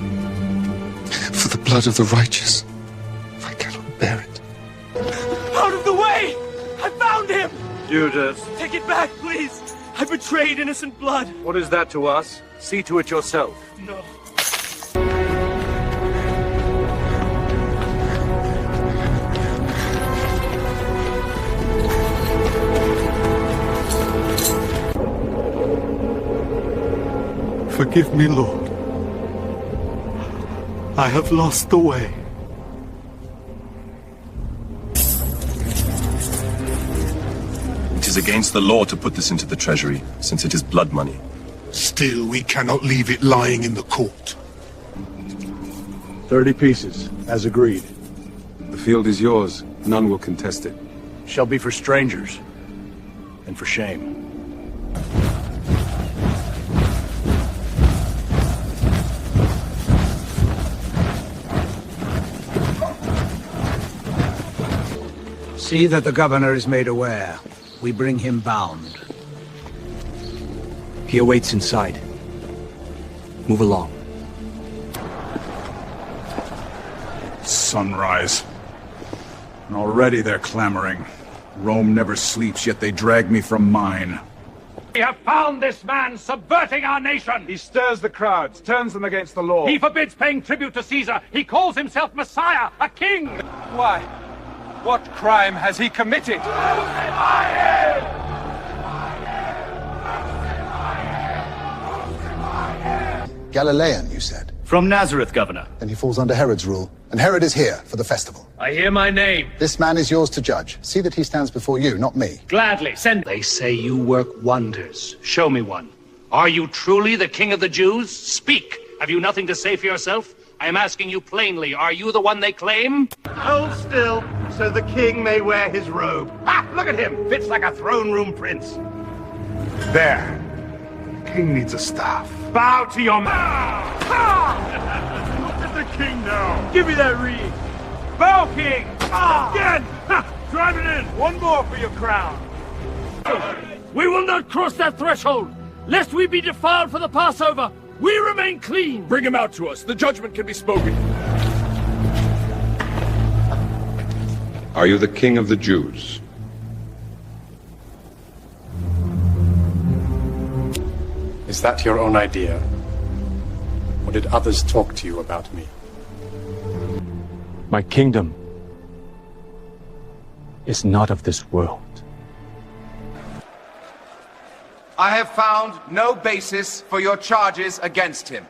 For the blood of the righteous. I cannot bear it. Out of the way! I found him! Judas. Take it back, please! I betrayed innocent blood! What is that to us? See to it yourself. No. Forgive me, Lord. I have lost the way. It is against the law to put this into the treasury, since it is blood money. Still, we cannot leave it lying in the court. 30 pieces, as agreed. The field is yours. None will contest it. Shall be for strangers, and for shame. See that the governor is made aware. We bring him bound. He awaits inside. Move along. Sunrise. And already they're clamoring. Rome never sleeps, yet they drag me from mine. We have found this man subverting our nation! He stirs the crowds, turns them against the law. He forbids paying tribute to Caesar! He calls himself Messiah, a king! Why? What crime has he committed? Galilean, you said? From Nazareth, Governor. Then he falls under Herod's rule. And Herod is here for the festival. I hear my name. This man is yours to judge. See that he stands before you, not me. Gladly, send... They say you work wonders. Show me one. Are you truly the king of the Jews? Speak. Have you nothing to say for yourself? I am asking you plainly, are you the one they claim? Hold still, so the king may wear his robe. Ah, look at him! Fits like a throne room prince. There. The king needs a staff. Bow to your man. Look at the king now. Give me that reed. Bow, King! Again! Drive it in! One more for your crown. We will not cross that threshold, lest we be defiled for the Passover. We remain clean. Bring him out to us. The judgment can be spoken. Are you the king of the Jews? Is that your own idea? Or did others talk to you about me? My kingdom is not of this world. I have found no basis for your charges against him.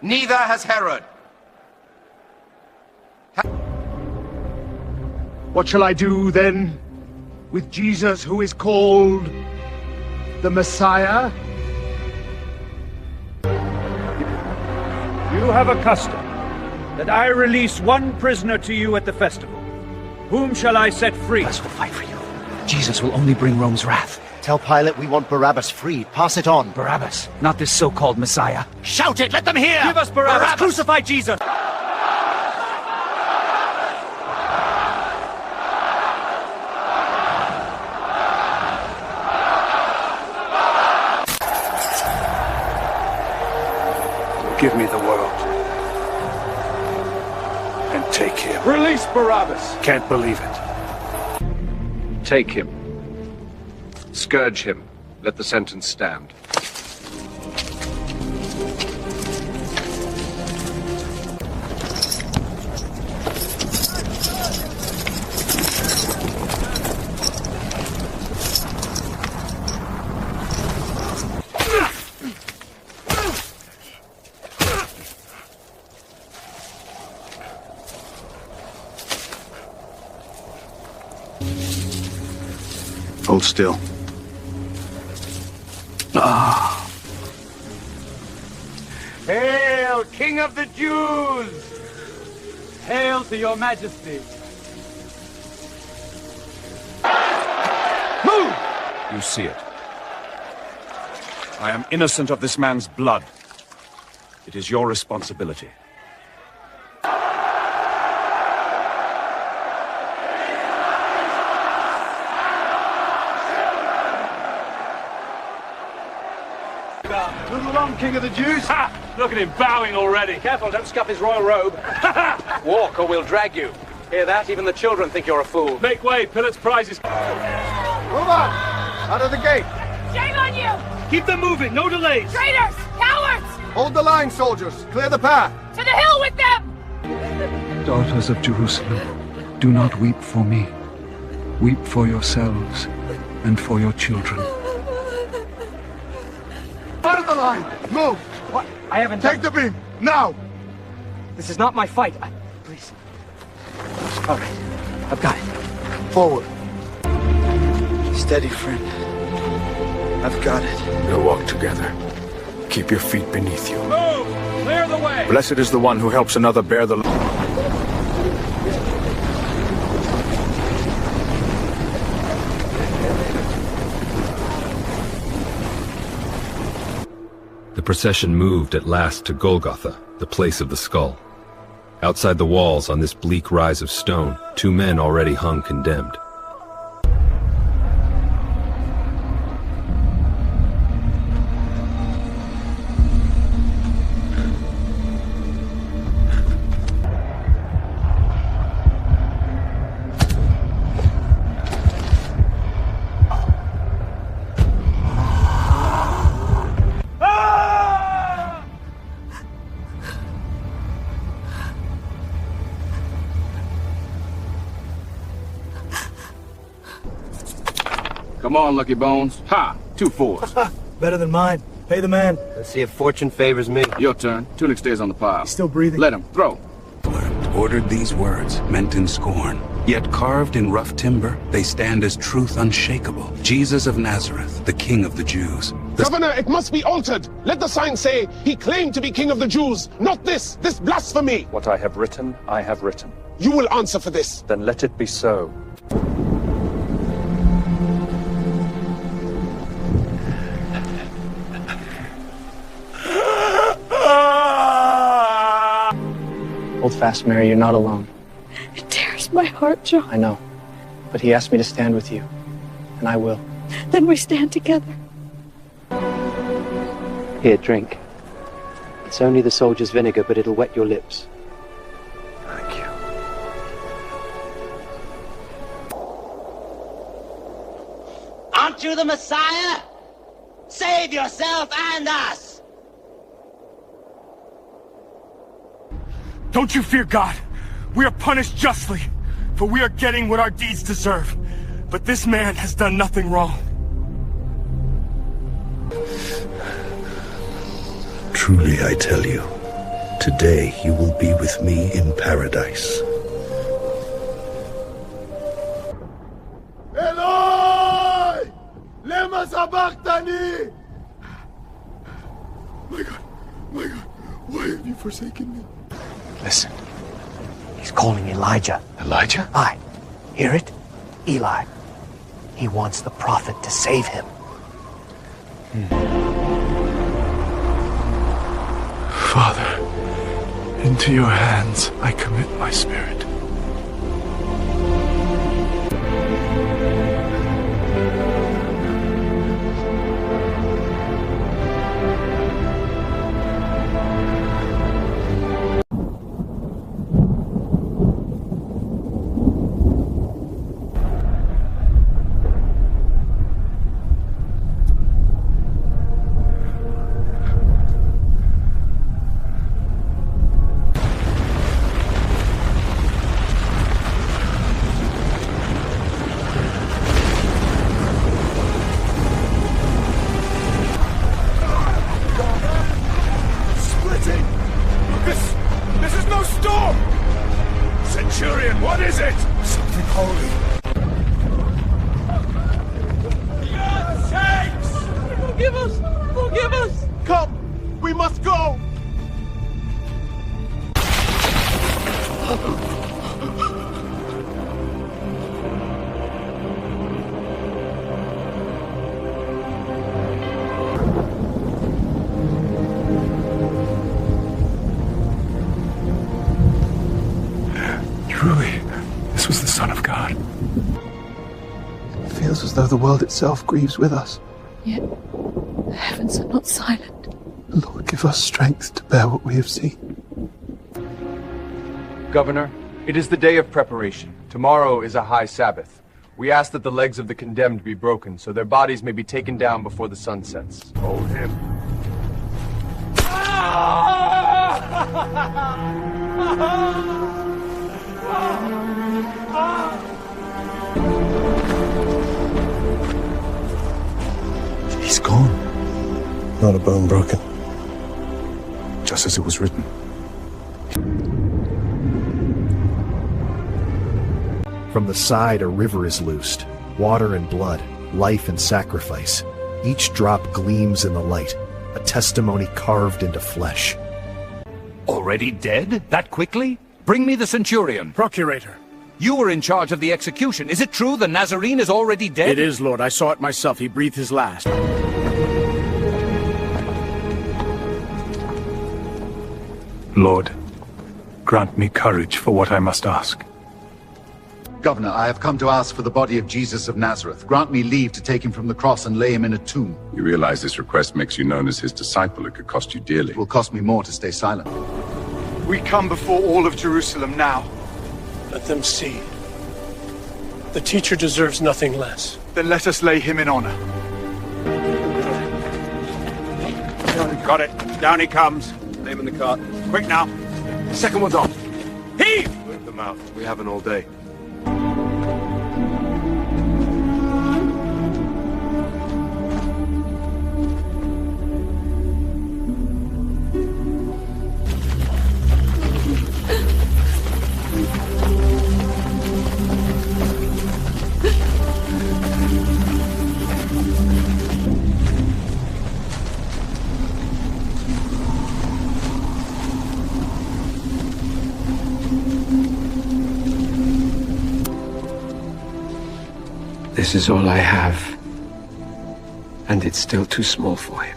Neither has Herod. What shall I do, then, with Jesus, who is called the Messiah? You have a custom that I release one prisoner to you at the festival. Whom shall I set free? Us will fight for you. Jesus will only bring Rome's wrath. Tell Pilate we want Barabbas freed. Pass it on. Barabbas, not this so-called Messiah. Shout it! Let them hear! Give us Barabbas! Crucify Jesus! Give me the world. And take him. Release Barabbas! Can't believe it. Take him. Scourge him. Let the sentence stand. Hold still. Hail, King of the Jews! Hail to your majesty! Move! You see it. I am innocent of this man's blood. It is your responsibility. Move along, King of the Jews. Ha! Look at him bowing already. Careful, don't scuff his royal robe. Walk or we'll drag you. Hear that? Even the children think you're a fool. Make way, Pilate's prize is... Move on! Out of the gate! Shame on you! Keep them moving, no delays! Traitors! Cowards! Hold the line, soldiers! Clear the path! To the hill with them! Daughters of Jerusalem, do not weep for me. Weep for yourselves and for your children. Out of the line! Move! What? I haven't Take the beam! Now! This is not my fight. Please. All right. I've got it. Forward. Steady, friend. I've got it. We'll walk together. Keep your feet beneath you. Move! Clear the way! Blessed is the one who helps another bear the... The procession moved at last to Golgotha, the place of the skull. Outside the walls, on this bleak rise of stone, 2 men already hung condemned. Come on, Lucky Bones. Ha! 2 fours. Better than mine. Pay the man. Let's see if fortune favors me. Your turn. Tunic stays on the pile. He's still breathing. Let him. Throw. Ordered these words, meant in scorn. Yet carved in rough timber, they stand as truth unshakable. Jesus of Nazareth, the King of the Jews. Governor, it must be altered. Let the sign say, he claimed to be King of the Jews, not this blasphemy. What I have written, I have written. You will answer for this. Then let it be so. Hold fast, Mary, you're not alone. It tears my heart, John. I know. But he asked me to stand with you, and I will. Then we stand together. Here, drink. It's only the soldier's vinegar, but it'll wet your lips. Thank you. Aren't you the Messiah? Save yourself and us! Don't you fear God. We are punished justly, for we are getting what our deeds deserve. But this man has done nothing wrong. Truly I tell you, today you will be with me in paradise. Eloi! Lema sabachthani! My God, why have you forsaken me? Listen. He's calling Elijah. Elijah? Aye. Hear it? Eli. He wants the prophet to save him. Father, into your hands I commit my spirit. Centurion, what is it? Something holy. Forgive us! Forgive us! Come! We must go! Truly, this was the Son of God. It feels as though the world itself grieves with us. Yet the heavens are not silent. Lord, give us strength to bear what we have seen. Governor, it is the day of preparation. Tomorrow is a high Sabbath. We ask that the legs of the condemned be broken, so their bodies may be taken down before the sun sets. Hold him. He's gone. Not a bone broken. Just as it was written. From the side a river is loosed, water and blood, life and sacrifice. Each drop gleams in the light, a testimony carved into flesh. Already dead? That quickly? Bring me the Centurion. Procurator. You were in charge of the execution. Is it true the Nazarene is already dead? It is, Lord. I saw it myself. He breathed his last. Lord, grant me courage for what I must ask. Governor, I have come to ask for the body of Jesus of Nazareth. Grant me leave to take him from the cross and lay him in a tomb. You realize this request makes you known as his disciple. It could cost you dearly. It will cost me more to stay silent. We come before all of Jerusalem now. Let them see. The teacher deserves nothing less. Then let us lay him in honor. Got it. Down he comes. Name in the cart. Quick now. Second one's on. Heave! Move them out. We haven't all day. This is all I have, and it's still too small for him.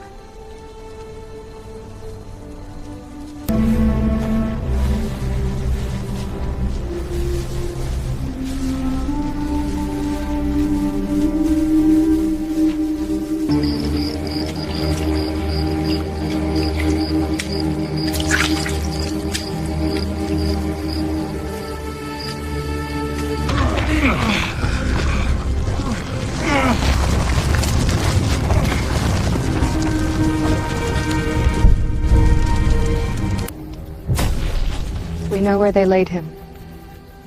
We know where they laid him.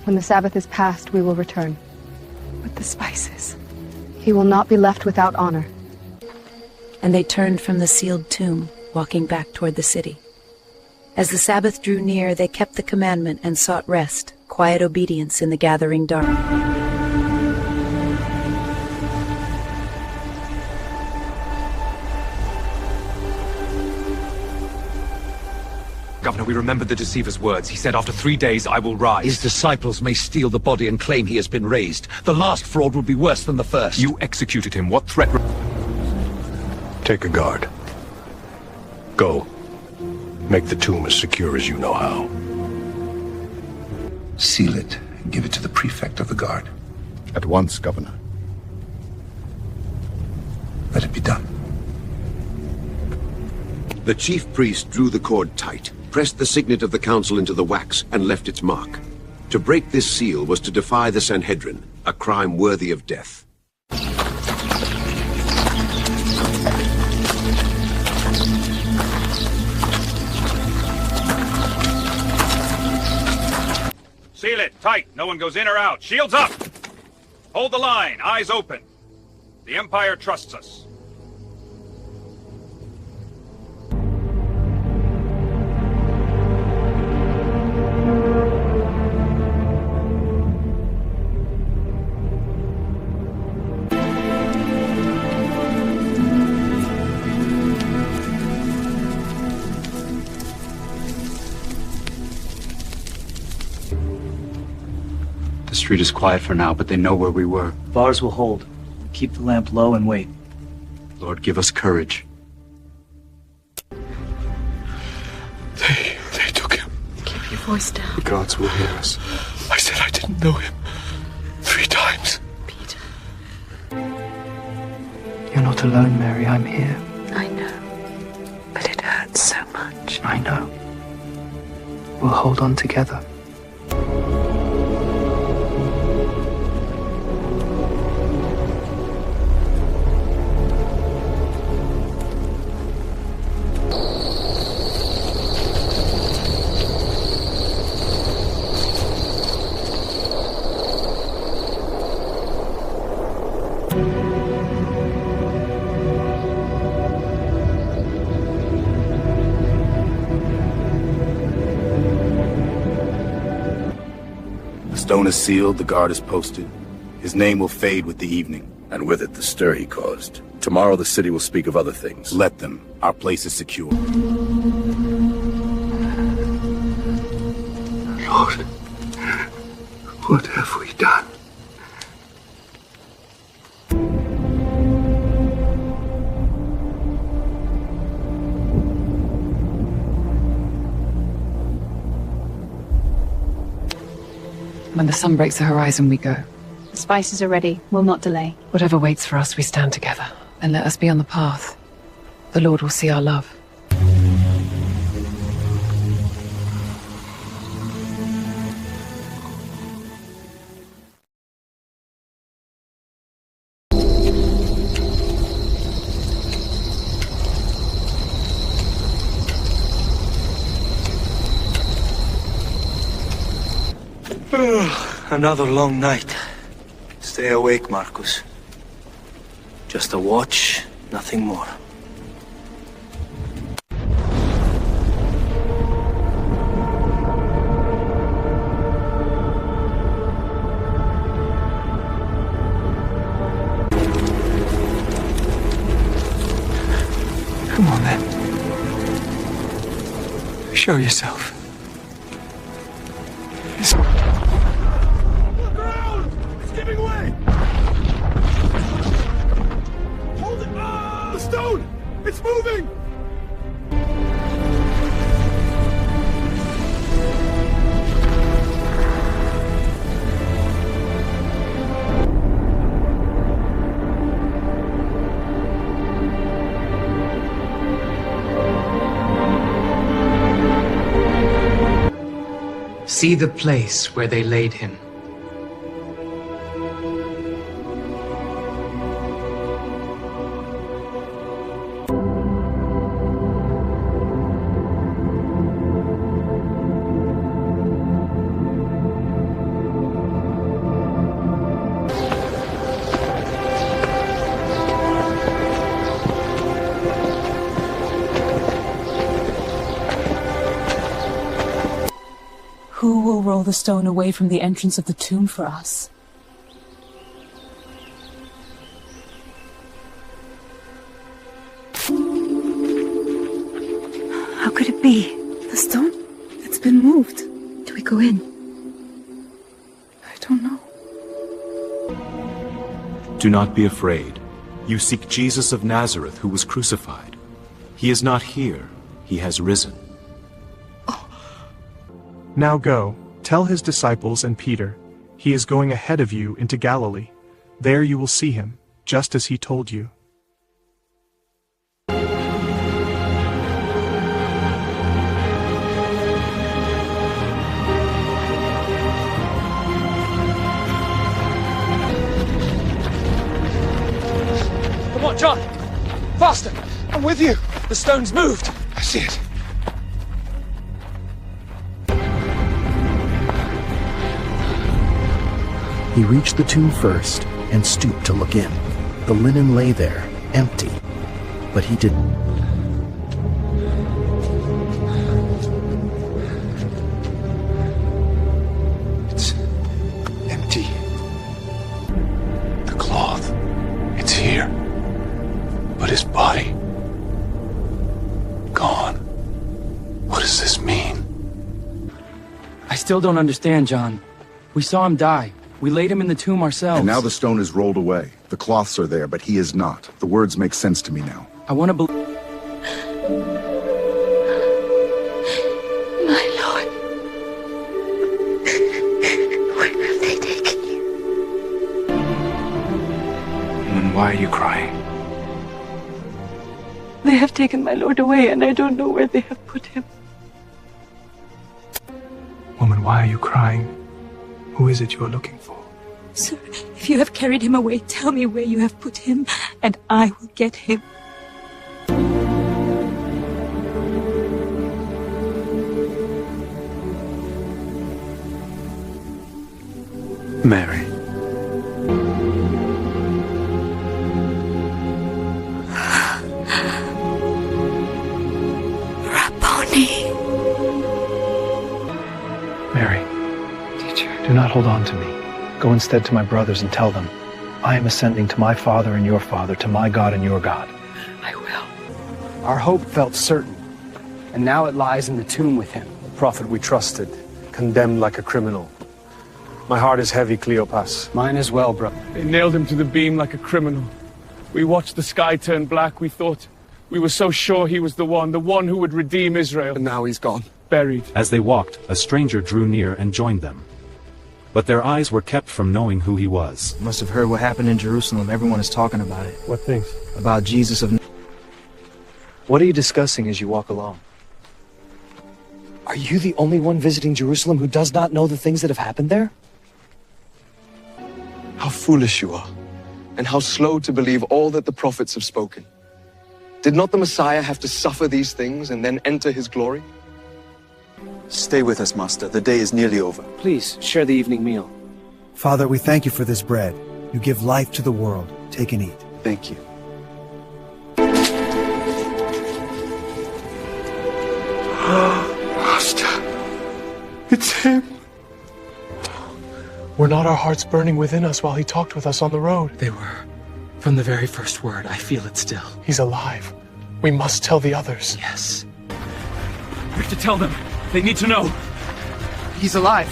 When the Sabbath is past, we will return. With the spices. He will not be left without honor. And they turned from the sealed tomb, walking back toward the city. As the Sabbath drew near, they kept the commandment and sought rest, quiet obedience in the gathering dark. Governor, we remembered the deceiver's words. He said, after 3 days, I will rise. His disciples may steal the body and claim he has been raised. The last fraud will be worse than the first. You executed him. What threat... Take a guard. Go. Make the tomb as secure as you know how. Seal it and give it to the prefect of the guard. At once, Governor. Let it be done. The chief priest drew the cord tight, pressed the signet of the council into the wax, and left its mark. To break this seal was to defy the Sanhedrin, a crime worthy of death. Seal it tight. No one goes in or out. Shields up. Hold the line. Eyes open. The Empire trusts us. The street is quiet for now, but they know where we were. Bars will hold. Keep the lamp low and wait. Lord, give us courage. They took him. Keep your voice down. The gods will hear us. I said I didn't know him. 3 times. Peter. You're not alone, Mary. I'm here. I know. But it hurts so much. I know. We'll hold on together. The stone is sealed, the guard is posted. His name will fade with the evening. And with it, the stir he caused. Tomorrow the city will speak of other things. Let them. Our place is secure. Lord, what have we done? When the sun breaks the horizon, we go. The spices are ready. We'll not delay. Whatever waits for us, we stand together. And let us be on the path. The Lord will see our love. Another long night. Stay awake, Marcus. Just a watch, nothing more. Come on, then. Show yourself. It's giving way! See the place where they laid him. Who will roll the stone away from the entrance of the tomb for us? How could it be? The stone? It's been moved. Do we go in? I don't know. Do not be afraid. You seek Jesus of Nazareth, who was crucified. He is not here. He has risen. Now go, tell his disciples and Peter, he is going ahead of you into Galilee. There you will see him, just as he told you. Come on, John! Faster! I'm with you! The stone's moved! I see it. He reached the tomb first and stooped to look in. The linen lay there, empty, but he didn't. It's empty. The cloth, it's here. But his body, gone. What does this mean? I still don't understand, John. We saw him die. We laid him in the tomb ourselves. And now the stone is rolled away. The cloths are there, but he is not. The words make sense to me now. I want to believe... My Lord. Where have they taken you? Woman, why are you crying? They have taken my Lord away, and I don't know where they have put him. Woman, why are you crying? Who is it you are looking for? Sir, if you have carried him away, tell me where you have put him, and I will get him. Mary. Rabboni. Mary, do not hold on to me. Go instead to my brothers and tell them, I am ascending to my Father and your Father, to my God and your God. I will. Our hope felt certain, and now it lies in the tomb with him. The prophet we trusted, condemned like a criminal. My heart is heavy, Cleopas. Mine as well, brother. They nailed him to the beam like a criminal. We watched the sky turn black. We thought, we were so sure he was the one who would redeem Israel. And now he's gone. Buried. As they walked, a stranger drew near and joined them. But their eyes were kept from knowing who he was. You must have heard what happened in Jerusalem. Everyone is talking about it. What things? About Jesus of... What are you discussing as you walk along? Are you the only one visiting Jerusalem who does not know the things that have happened there? How foolish you are, and how slow to believe all that the prophets have spoken. Did not the Messiah have to suffer these things and then enter his glory? Stay with us, Master. The day is nearly over. Please, share the evening meal. Father, we thank you for this bread. You give life to the world. Take and eat. Thank you. Master, it's him. Were not our hearts burning within us while he talked with us on the road? They were. From the very first word, I feel it still. He's alive. We must tell the others. Yes. We have to tell them. They need to know. He's alive.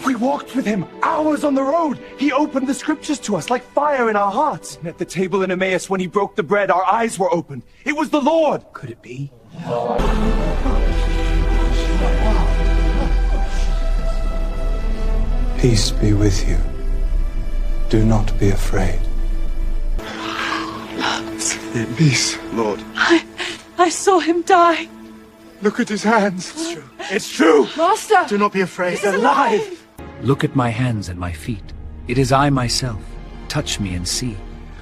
We walked with him hours on the road. He opened the scriptures to us like fire in our hearts. And at the table in Emmaus, when he broke the bread, our eyes were opened. It was the Lord. Could it be? Peace be with you. Do not be afraid. Peace, Lord. I saw him die. Look at his hands. It's true. It's true. Master! Do not be afraid. He's alive. Look at my hands and my feet. It is I myself. Touch me and see.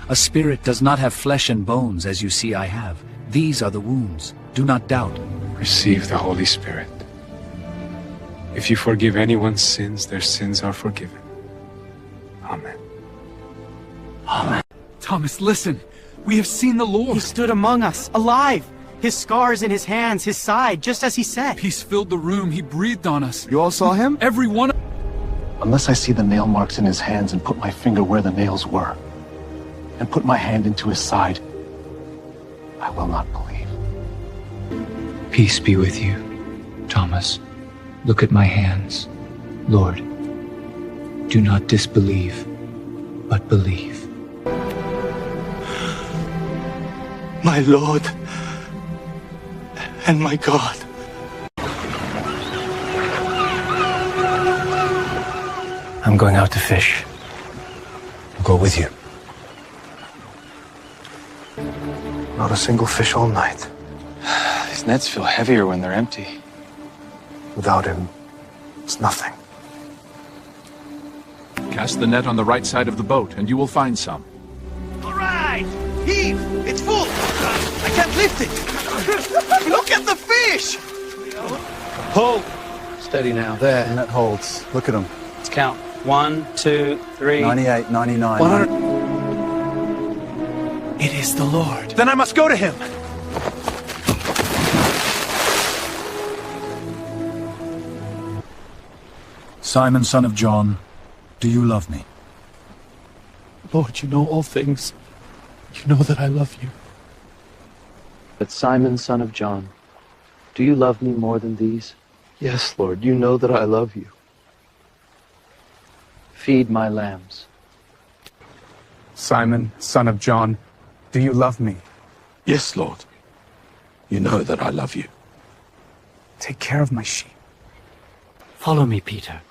A spirit does not have flesh and bones as you see I have. These are the wounds. Do not doubt. Receive the Holy Spirit. If you forgive anyone's sins, their sins are forgiven. Amen. Amen. Thomas, listen. We have seen the Lord. He stood among us, alive. His scars in his hands, his side, just as he said. Peace filled the room. He breathed on us. You all saw him? Every one. Unless I see the nail marks in his hands and put my finger where the nails were, and put my hand into his side, I will not believe. Peace be with you, Thomas. Look at my hands. Lord, do not disbelieve, but believe. My Lord and my God. I'm going out to fish. I'll go with you. Not a single fish all night. These nets feel heavier when they're empty. Without him, it's nothing. Cast the net on the right side of the boat, and you will find some. All right! Heave! It's full! I can't lift it! Look at the fish! Pull! Steady now. There. And that holds. Look at him. Let's count. 1, 2, 3... 98, 99... 100... It is the Lord. Then I must go to him! Simon, son of John, do you love me? Lord, you know all things. You know that I love you. But Simon, son of John, do you love me more than these? Yes, Lord, you know that I love you. Feed my lambs. Simon, son of John, do you love me? Yes, Lord. You know that I love you. Take care of my sheep. Follow me, Peter.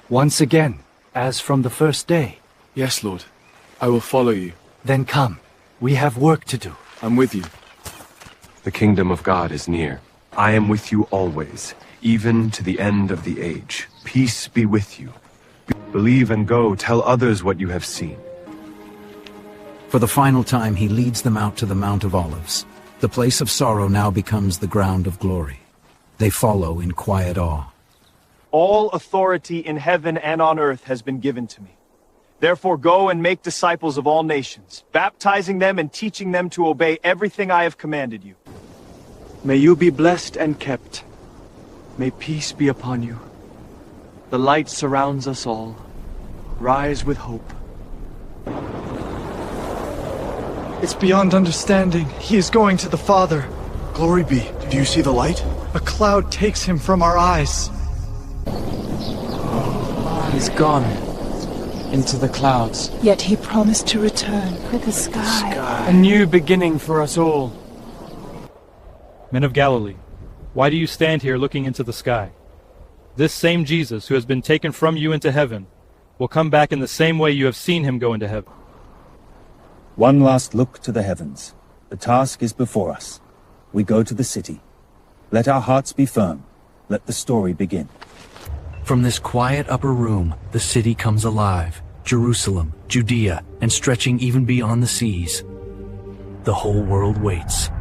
Once again, as from the first day. Yes, Lord. I will follow you. Then come. We have work to do. I'm with you. The kingdom of God is near. I am with you always, even to the end of the age. Peace be with you. Believe and go, tell others what you have seen. For the final time, he leads them out to the Mount of Olives. The place of sorrow now becomes the ground of glory. They follow in quiet awe. All authority in heaven and on earth has been given to me. Therefore go and make disciples of all nations, baptizing them and teaching them to obey everything I have commanded you. May you be blessed and kept. May peace be upon you. The light surrounds us all. Rise with hope. It's beyond understanding. He is going to the Father. Glory be. Do you see the light? A cloud takes him from our eyes. He's gone into the clouds. Yet he promised to return with the sky. A new beginning for us all. Men of Galilee, why do you stand here looking into the sky? This same Jesus, who has been taken from you into heaven, will come back in the same way you have seen him go into heaven. One last look to the heavens. The task is before us. We go to the city. Let our hearts be firm. Let the story begin. From this quiet upper room, the city comes alive. Jerusalem, Judea, and stretching even beyond the seas. The whole world waits.